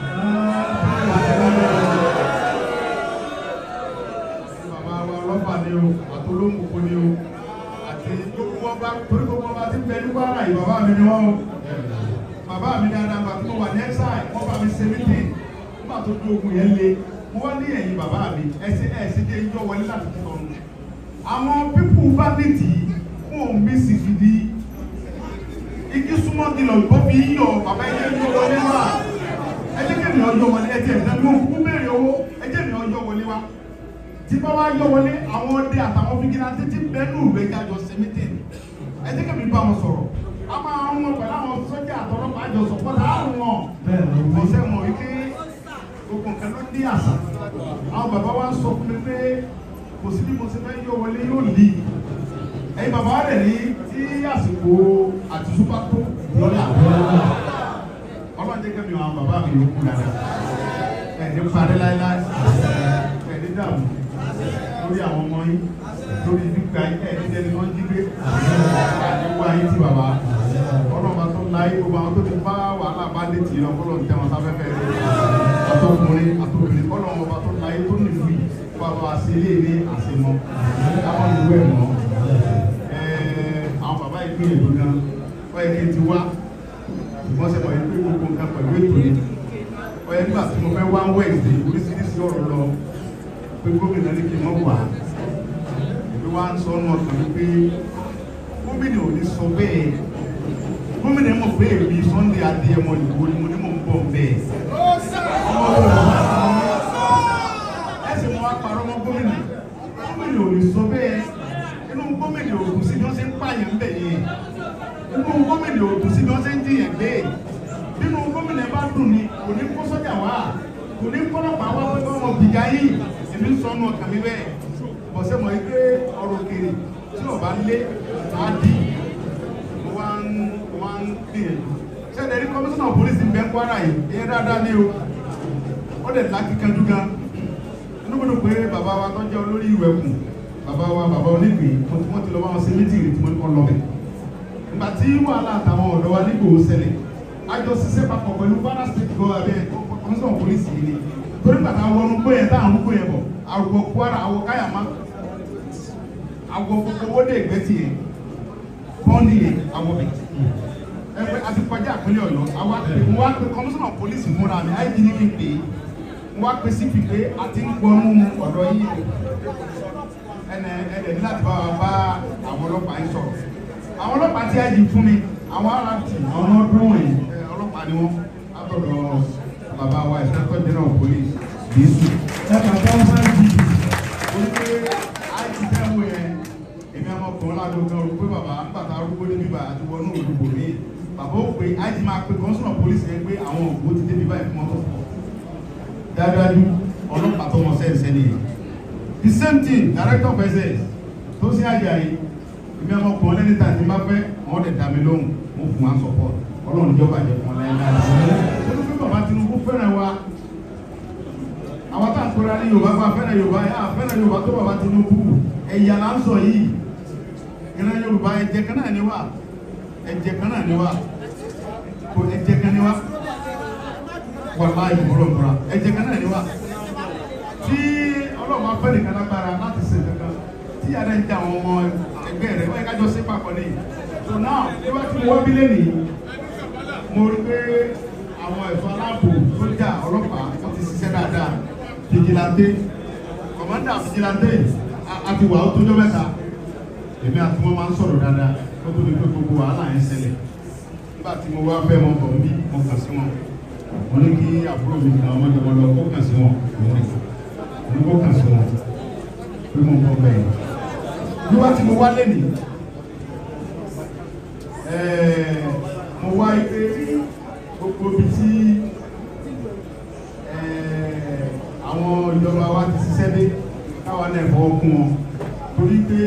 S6: Bàbá wa ọlọ́pàá ni o àtolómùkú ni o àti gbogbo ọba torí gbogbo ọba tí ń bẹ ní Kwara yìí bàbá mi ni wọ́n o. Bàbá mi dáadáa gbà tí mo wà ní ẹ́sàì wọ́n bá mi ṣe mítìn nígbà tó dún ogun yẹn le mo wá ní ẹ̀yìn bàbá mi ẹ̀sìn dé ijó wọlé láti fi sọ̀rọ̀. Àwọn pípù bá nìtì fún omi sì fìdí igi súnmọ́ di lọ gbọ́ fi yíyọ bàbá ẹ̀jẹ̀ mi wọlé wá ẹ̀jẹ̀ kẹ́mi ọjọ́ wọlé ẹ̀jẹ̀ mi mo kú bèrè owó ẹ̀jẹ̀ mi ọjọ́ wọlé wá tí bá wá yọ wọlé àwọn ọdẹ àtàwọn fìgìláńtì tí bẹ́ẹ̀ nù rẹ̀ jájọ sí mítìn ẹ̀jẹ̀ kẹ́mi bá wọn sọ̀rọ̀ a máa ń wọn pẹ̀lú àwọn sọ́jà àtọ́lọ́pàá àjọ sọ̀pọ̀tà àrùn wọn ọ̀sẹ̀ wọn wípé gbogbo nǹkan ló ní àṣà àwọn bàbá wa ń sọ fún mi pé kò sí bí mo ṣe fẹ́ yọ wọlé yóò lì ẹ̀yin bàbá rẹ̀ ní tí àsìkò àti súpà tó lọ́lá ọlọ́jẹ́ kẹ́mi àwọn bàbá mi yóò kú dáadáa ẹ̀ẹ́dẹ́ parí láíláí ẹ̀ẹ́dẹ́ dààmú lórí àwọn ọmọ yín lórí gbígbà ẹ̀ẹ́dẹ́ jẹ́ni wọ́n jí gbé àdéhùn ayé tí bàbá ọlọ́mọ tó láyé gbogbo àwọn tó ti bá wàhálà bá dé tì í lọ kọ́lọ́ tẹ́ wọn sáfẹ́fẹ́ rẹ̀ àtọkùnrin àtọkùnrin ọlọ́mọ ọba tó láyé tó nìlú yìí bàbá àṣẹlẹ̀ ní àṣemọ́ káwọn ìlú ẹ̀ mọ́ àwọn bàbá ìpínlẹ̀ ìlú gan wọ́n yẹ kí n ti wá wọ́n ṣe mọ̀ yìí pé gbogbo nǹkan pẹ̀lú ètò yìí wọ́n yẹ nígbà tí mo fẹ́ wá wẹ̀ẹ̀dẹ̀ oríṣiríṣi ọ̀rọ̀ lọ pé gómìnà ní kí n mọ̀ wá ìpè wá ń sọ ọ́nà ọ̀sán wípé gómìnà ò ní sọ bẹ́ẹ̀ gómìnà mọ̀ pé èmi Sunday Adéyẹmọ Ìgbòho ni mo ní mò ń bọ̀ bẹ́ẹ̀ ẹsẹ̀ mo wá parọ́ mọ́ gómìnà gómìnà ò ní sọ bẹ́ẹ̀ inú gómìnà ò dùn sí bí wọ́n ṣe ń pààyàn bẹ̀ yẹn inú gómìnà ò dùn sí bí wọ́n ṣe ń jiyàn gbé nínú gómìnà bá dùn ni kò ní kó sọ́jà wá kò ní kó kọ́lọ́pàá wá pé wọ́n gbìjà yìí èmi ń sọnù ọkàn mi bẹ́ẹ̀ bọ̀sẹ̀ mọ̀ pé ọ̀rọ̀ òkèèrè tí ọba lé àdì wá ń gbìyànjú sẹ́dẹ̀ rí kọmíṣánná pólísì ń bẹ Kwara yìí ìyẹn dáadáa ní o ó dẹ̀ láti kanjú gan inú mi dùn pé bàbá wa tó jẹ́ olórí ìwẹ̀kùn bàbá onígbìn wọ́n ti lọ bá wọn ṣe mítìrì tí wọ́n kọ́ lọ bẹ̀ ìgbà tí wàhálà àtàwọn ọ̀dọ́ wa nígbò ṣẹlẹ̀ àjọ ṣiṣẹ́ papọ̀ pẹ̀lú Kwara state go abẹ́ kọmíṣánná pólísì yìí ni torí bàtà wọnú gbé yẹn táwọn gbé yẹn bọ̀ àwọ̀ Kwara àwọ̀ Káyàmá àwọ̀ gbogbo owó dé ìgbẹ́tì yẹn bọ́ọ̀lì yẹn àwọ̀ bẹ̀ ẹgbẹ́ àti kọjá àpẹẹrẹ Ọ̀yọ́ àwa mo wá pe kọmíṣánná pólísì múra mi àìjí ní kí n pè é mo wá pe síbi pé a ti ń gbọ́nú ọ̀dọ́ yìí ẹnẹ ní láti bá wa bá àwọn ọlọ́pàá yìí sọ̀rọ̀ àwọn ọlọ́pàá tí àìjí fún mi àwọn ará tì àwọn ọdún wọ̀nyí ọlọ́pàá ni wọ́n látọ̀dọ̀ bàbá wa ìṣẹ́kọ̀ general police Jésù
S1: bàbá wọn máa ń jì
S6: wípé àìjí fẹ́wọ̀ yẹn èmi ọmọkùnrin ládùúgbò rò pé bàbá bàtà arúgbó débi bàtà àti wọnú òdùgbò mi bàbá ó pe àìjí máa pe kọ́ńsọ̀nà pólísì yẹn pé àwọn ògbó ti débi báyìí fún mọ́tò dájúdájú ọlọ́pàá tó wọn sẹ́ẹ̀sẹ́ nìyẹn the same thing director of SS tó sí àjà yìí èmi ọmọkùnrin lẹ́ni tàbí bá fẹ́ wọ́n lè dá mi lóhùn mo fún wa support ọlọ́run jọba jẹ fún ọ lẹ́yìn láti ṣe bàbá Tinubu fẹ́ràn wa àwọn tá à ń kóra ní Yorùbá bá fẹ́ràn Yorùbá yà fẹ́ràn Yorùbá tó bàbá Tinubu ẹ̀yà là ń sọ yìí ìran Yorùbá ẹ̀jẹ̀ kan náà ni wá ẹ̀jẹ̀ kan náà ni wá kò ẹ̀jẹ̀ kan ni wá wàlá ìmọ̀lọ́mọ̀ra ẹ̀jẹ̀ kan náà ni wá tí ọlọ́run afẹ́ nìkan lágbára láti ṣe kankan tí yàrá ń jẹ àwọn ọmọ ẹgbẹ́ rẹ̀ wọ́n yẹ kájọ sí papọ̀ ní so now bí wọ́n ti wọ́ bílẹ̀ nìyí mo rí pé àwọn ẹ̀fọ́ aláàbò sójà ọlọ́pàá wọ́n ti ṣiṣẹ́ dáadáa fìjìláńté kọ̀mọ́ndà fìjìláńté àti wà ó tójọ́ mẹ́ta èmi àti wọn máa ń sọ̀rọ̀ dáadáa ó tó di pé gbogbo wàhálà yẹn ṣẹlẹ̀ nígbà tí mo wá fẹ́ wọn bọ̀ bí mo kàn sí wọn mo ní kí àbúrò mi kan ọmọdé wọn lọ kó kàn sí wọn mo kó kàn sí wọn pé mo ń bọ̀ bẹ́ẹ̀ nígbà tí mo wá lẹ́nìí mo wá ipé gbogbo ibi tí àwọn ìjọba wa ti ṣiṣẹ́ dé káwa náà fọwọ́ kún wọn torí pé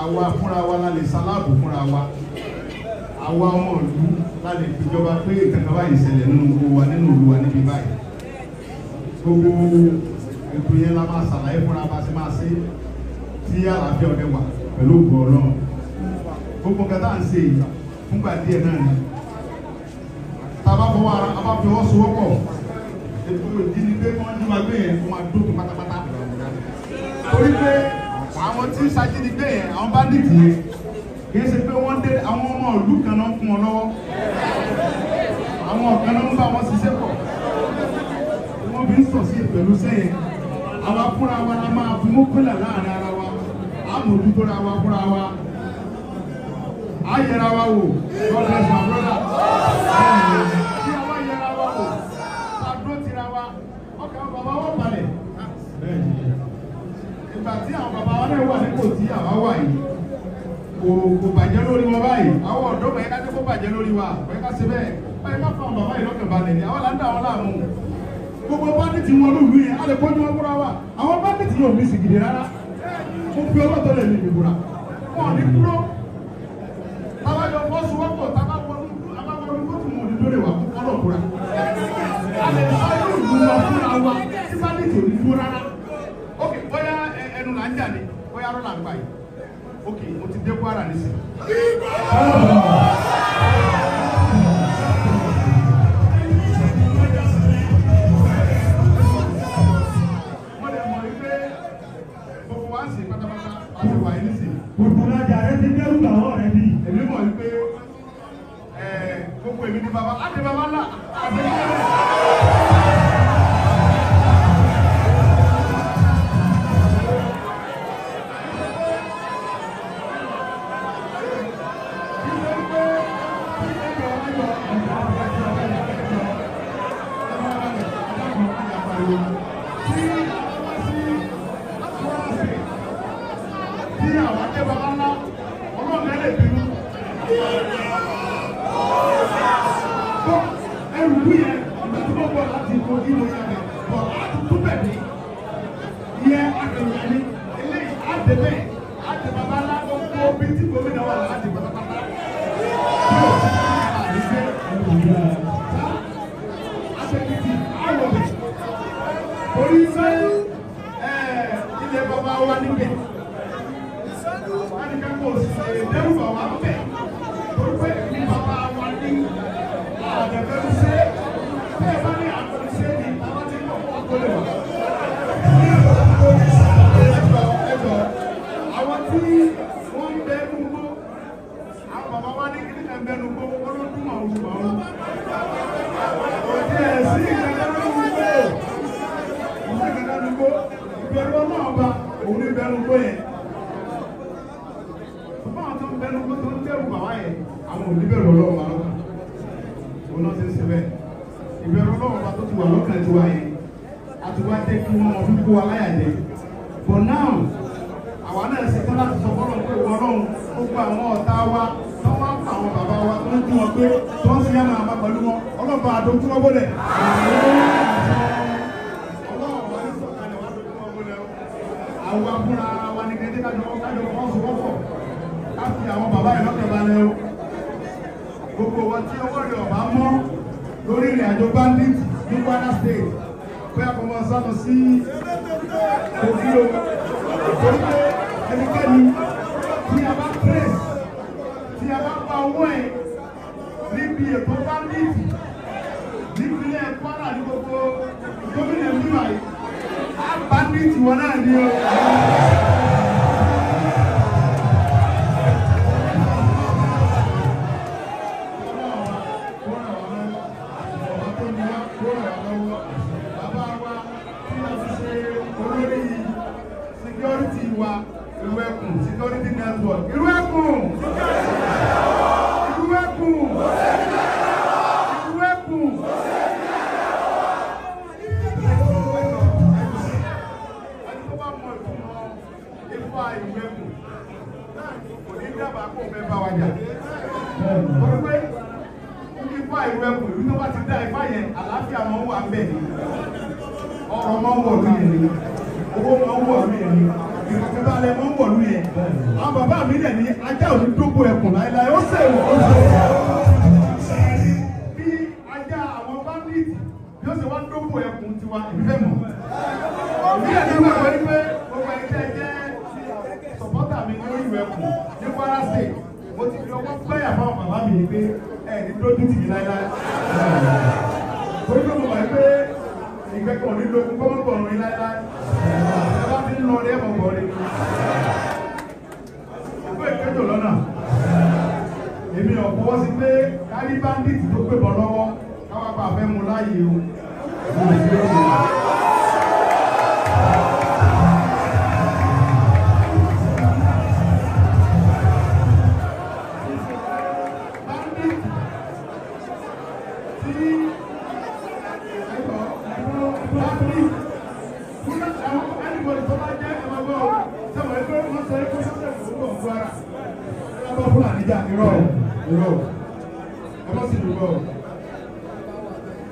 S6: àwa fúnra wa la lè ṣaláàbò fúnra wa àwa ọmọ ìlú la lè fìjọba pé ìkankan báyìí ṣẹlẹ̀ nínú gbogbo wa nínú ìlú wa níbi báyìí gbogbo ètò yẹn la máa ṣàlàyé fúnra wa sí máa ṣe tí àlàáfíà ọdẹ wà pẹ̀lú ògbó Ọlọ́run gbogbo nǹkan tá à ń ṣe yìí fúngbà díẹ̀ náà ni tàbá fọwọ́ ara a bá fi ọwọ́ sowọ́pọ̀ ètò ìdínigbé wọn ní ma gbé yẹn kó máa dókun pátápátá torí pé àwọn tí ṣàjínigbé yẹn àwọn báńdíìtì yẹn kì í ṣe pé wọ́n dé àwọn ọmọ ìlú kan náà fún wọn lọ́wọ́ àwọn ọ̀kan náà ń bá wọn ṣiṣẹ́ pọ̀ wọ́n fi ń sọ̀ sí pẹ̀lú sẹ́yìn àwa fúnra wa la máa fi mú pínlẹ̀ láàrin ara wa àmójútó ra wa fúnra wa ayẹra wa wò God bless my brother tí àwa yẹra wa wò àdúró tira wa ọkàn bàbá wọn balẹ̀ ìgbà tí àwọn bàbá wọn náà wà nípò tí àwa wà yìí kò bàjẹ́ lórí wọn báyìí àwọn ọ̀dọ́ bẹ̀yẹ ká jẹ́ kó bàjẹ́ lórí wa bẹ̀yẹ ká ṣe bẹ́ẹ̀ báyìí ká fún àwọn bàbá yìí lọ́kàn balẹ̀ ni àwọn là ń dà wọn láàmú gbogbo báńdíìtì wọn lùlù yẹn a lè kójú wọn fúnra wa àwọn báńdíìtì yóò ní sìgìdì rárá mo fi ọlọ́tọ̀ lè ní ìbúra wọn ní kúrò tábàjọ fọ́sowọ́pọ̀ tábàwọlú kóòtù mọ̀ ní lórí wa fún ọlọ́kùnra a lè sọ yóò lù wá fúnra wa tí báńdíìtì ò ní dúró rárá ok bóyá ẹnu là ń jà ní bóyá arọ́ là ń gbà yìí ok mo ti dé Kwara nísìnyí. Èmi mọ̀ wípé gbogbo èmi ní bàbá láti bàbá ńlá àti tí àwọn àti bàbá ńlá ọlọ́run lè bínú. Ẹrù wí yẹn, ìgbà tí wọ́n bọ̀ láti ìkó ìwòye rẹ̀ bọ̀ láti tún ní ìyẹn àgbẹ̀yìn ní eléyìí àdébẹ̀ àti bàbá ńlá gbogbo bí tí gómìnà wà láti pátápátá yóò àdìsẹ́ àṣekìtì àwọ̀bẹ̀ orí sẹ́ ilé bàbá wa níbẹ̀ wọ́n ní kákó dẹ́rù bàbá bẹ̀ torí pé ní bàbá wa ní àdẹ̀fẹ́ ṣe bẹ́ẹ̀ bá ní àkọlù ṣe ní àwọn tí kò wọ́n kó lè wà. Àwọn tí wọ́n ń bẹ nùgbó, àwọn bàbá wa ní kí ní ẹ̀ ń bẹ nùgbó, wọ́n ló dún àwọn olùgbà wọn. Òtí ẹ̀ sí ìgbàgbọ́ nùgbó, ìgbàgbọ́ nùgbó, ìbẹ̀rù ọlọ́ọ̀ba òun ní bẹ nùgbó yẹn. Bàbá àwọn tó ń bẹ nùgbó tó ń dẹ́rù bàbá yẹn, àwọn ò ní bẹ̀rù ọlọ́ọ̀ba lọ́kàn. Òun náà ti ń ṣe bẹ́ẹ̀. Ìbẹ̀rù ọlọ́ọ̀ba tó ti wà lọ́kàn ti wá yẹn, àti wá jẹ́ kí wọ́n mọ̀ fún kó wa láyà jẹ. For now, àwa náà ṣe tán láti sọ fọ́lọ́ pé ìwọ náà ó gba àwọn ọ̀tá wa tó wá ń pa àwọn bàbá wa tó ń dún wọn pé tó ń sin àmà àmà pẹ̀lú wọn ọlọ́ba àdójú wọn bọ́lẹ̀. Ọlọ́ọ̀bá ní sọ̀kalẹ̀ wá dójú wọn bọ́lẹ̀ o. Àwọn afúnra wa ní kéde kájọ fọ́sowọ́pọ̀ ká fi àwọn bàbá yìí lọ́kẹ̀ balẹ̀ o. Gbogbo wọn tí owó rẹ̀ ọ̀bá mọ́ lórí ìrìn àjò bandit ní Kwara State pé àkọ́mọ sálọ sí òbí o. Torí pé ẹnikẹ́ni tí a bá trace tí a bá pa owó ẹ̀ níbi ètò bandit nípínlẹ̀ Kwara ní gbogbo gómìnà níwà yìí á bandit wọn náà ní o. Security wa irú ẹkùn security network irú ẹkùn irú ẹkùn irú ẹkùn ẹni tó bá mọ ìtumọ̀ ifá irú ẹkùn kò ní dábàá kó fẹ́ bá wa jà torí pé ifá irú ẹkùn ìlú tó bá ti dá ifá yẹn àlàáfíà máa ń wà bẹ́ẹ̀ ni ọrọ̀ máa ń wọ̀ lóye ni owó máa ń wọ̀ lóye ni ìfọ̀kànbalẹ̀ máa ń wọ̀ lóye àwọn bàbá mi dẹ̀ ní ajá ò ní dógó ẹkùn láéláé ó sèwọ̀ ó sèwọ̀ bí ajá àwọn bandit bí ó sì wá dógó ẹkùn tiwa ìfẹ́ mọ̀ bí ẹni wà pé pé gbogbo ẹni tẹ́ jẹ́ sọ̀pọ́tà mi lórí ìwé ẹkùn ní Kwara State mo ti fi ọwọ́ pẹ́yà fáwọn bàbá mi ní pé ẹ̀ ní dójú tì mí láéláé torí pé mo mọ̀ pé ìgbẹ́kọ̀ nílò kọ́mọ́kọ̀ọ̀rùn ní láíláí ẹ̀bá ti ń lọ ní ẹ̀mọ̀ bọ̀ rí ọgbẹ́ ìkẹjọ lọ́nà èmi ọ̀pọ̀ sí pé kárí bandit tó pébọ̀ lọ́wọ́ káwàpá fẹ́ mú láyé o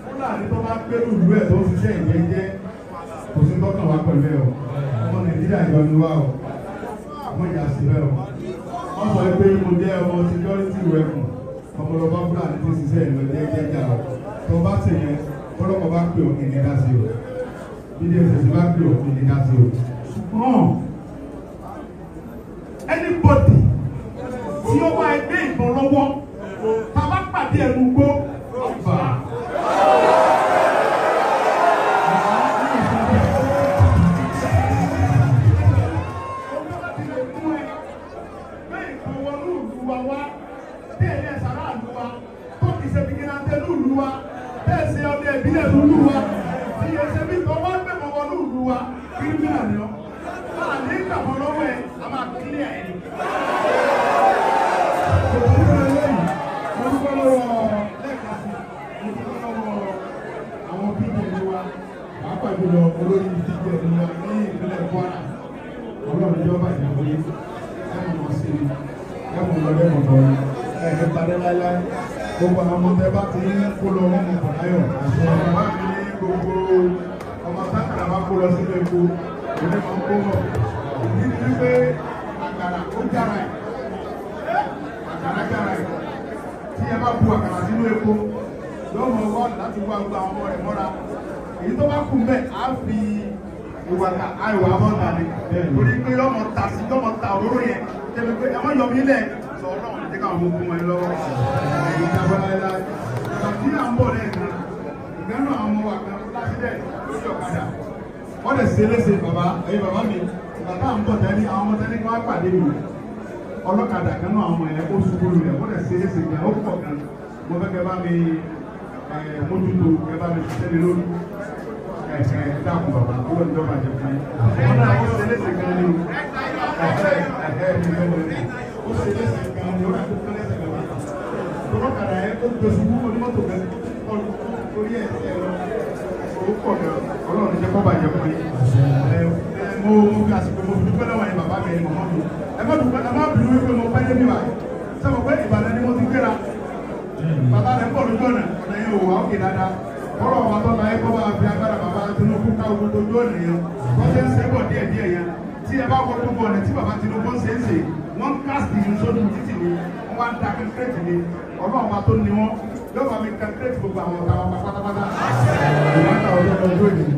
S6: Fúlàní tó bá gbé lùlú ẹ̀ tó ń ṣiṣẹ́ ìyẹn jẹ́ kò sí tọ́kàn wá pẹ̀lú ẹ̀ o ọmọ Nàìjíríà jọ ni wá o àwọn ìyá sí bẹ́ẹ̀ o wọ́n sọ pé mo jẹ́ ọmọ security weapon ọmọlọ́ba Fúlàní tó ṣiṣẹ́ ìlú jẹ́ jà o tó bá ṣe yẹn ọlọ́pàá bá pè òkè ní ká sí o BDSS bá pè òkè ní ká sí o ṣùgbọ́n anybody tí ó wá ẹgbẹ́ ìbọn lọ́wọ́ tá a bá pàdé ẹnu gbó ọ̀fà. Olórí ìdíje ìlú ní ìpínlẹ̀ Kwara ọlọ́run ìjọba ìyàwó yìí ẹ̀mọ̀ mọ̀ sí ẹ̀mọ̀ lọ́dẹ̀ mọ̀tọ́ ẹ̀ẹ́dẹ́ padà láíláí gbogbo àwọn ọmọdé bá ti ń kó lọ wọn mọ̀ láyọ̀ àti ọmọ bá mi ní gbogbo ọmọ sákàrà bá kó lọ sínú epo òní máa ń kó bọ̀ ìdí ni wípé àkàrà ó jára ẹ̀ àkàrà jára ẹ̀ tí ẹ bá bu àkàrà sínú epo lọ́mọ wọ́ọ̀lù láti wá gbogbo àwọn ọmọ rẹ̀ mọ́ra èyí tó bá kú mbẹ́ á fi ìwà bọ́ọ̀dà ni torí pé yọmọ ta òróró yẹn tẹ̀lé pé ẹ má yọ mí lẹ̀ sọ ọlọ́run ní káwọn ọmọ ogun ẹ lọ́wọ́ èyí tí a bọ́ láyé láyé àti à ń bọ̀ lẹ́ẹ̀kan ìgbẹ́nu àwọn ọmọ wa kan lásìlẹ̀ lórí ọ̀kadà wọ́n lè ṣe léṣe bàbá ẹ̀yin bàbá mi bàbá à ń bọ̀ tẹ́lẹ̀ àwọn ọmọ tẹ́lẹ̀ kan á pàdé mi ọlọ́kadà kan náà àwọn ẹ̀ ó ṣubú lulẹ̀ wọ́n lè ṣe léṣe gan ó pọ̀ gan mo fẹ́ kẹ́ bá mi mójútó kẹ́ bá mi ṣiṣẹ́ lé lórí dákun bàbá owó ìjọba jẹ fún yín wọn náà ó ṣe léṣe gan ni ó ṣe léṣe gan ni ó rà tó fẹ́ léṣe gan ni ọlọ́kadà ẹ̀ ó gbé ṣubú onímọ́tò gan orí ẹ̀ ẹ̀ lọ ó pọ̀ gan ọlọ́run jẹ́ kọ́ bàjẹ́ fún yín mo fi àsìkò mo fi dúpẹ́ lọ́wọ́ yẹn bàbá mi ẹni mọ̀mọ́ mi ẹ má bínú wípé mo pẹ́ débi wáyé sọ́mọ pé Ìbàdàn ni mo ti gbéra bàbá rẹ̀ pọ̀ lójú ọ̀nà yẹn ò wá òkè dáadáa ọ̀rọ̀ ọba tó la ẹ̀kọ́ bá fi agbára bàbá Tinubu ká ogun tó jó ọ̀nà yẹn wọ́n ṣe ń ṣe bọ̀ díẹ̀ yẹn tí ẹ bá wọ gbogbo ọ̀nà tí bàbá Tinubu ń ṣe wọ́n kásìtì ní sódù títì ni wọ́n wá ń da kẹ́kẹ́rẹ́tì ni ọlọ́run ọba tó ní wọn yóò bá mi kẹ́kẹ́rẹ́tì gbogbo àwọn ọ̀gá wọn pátápátá ìwádà ọjọ́ ọjọ́ ìdìbò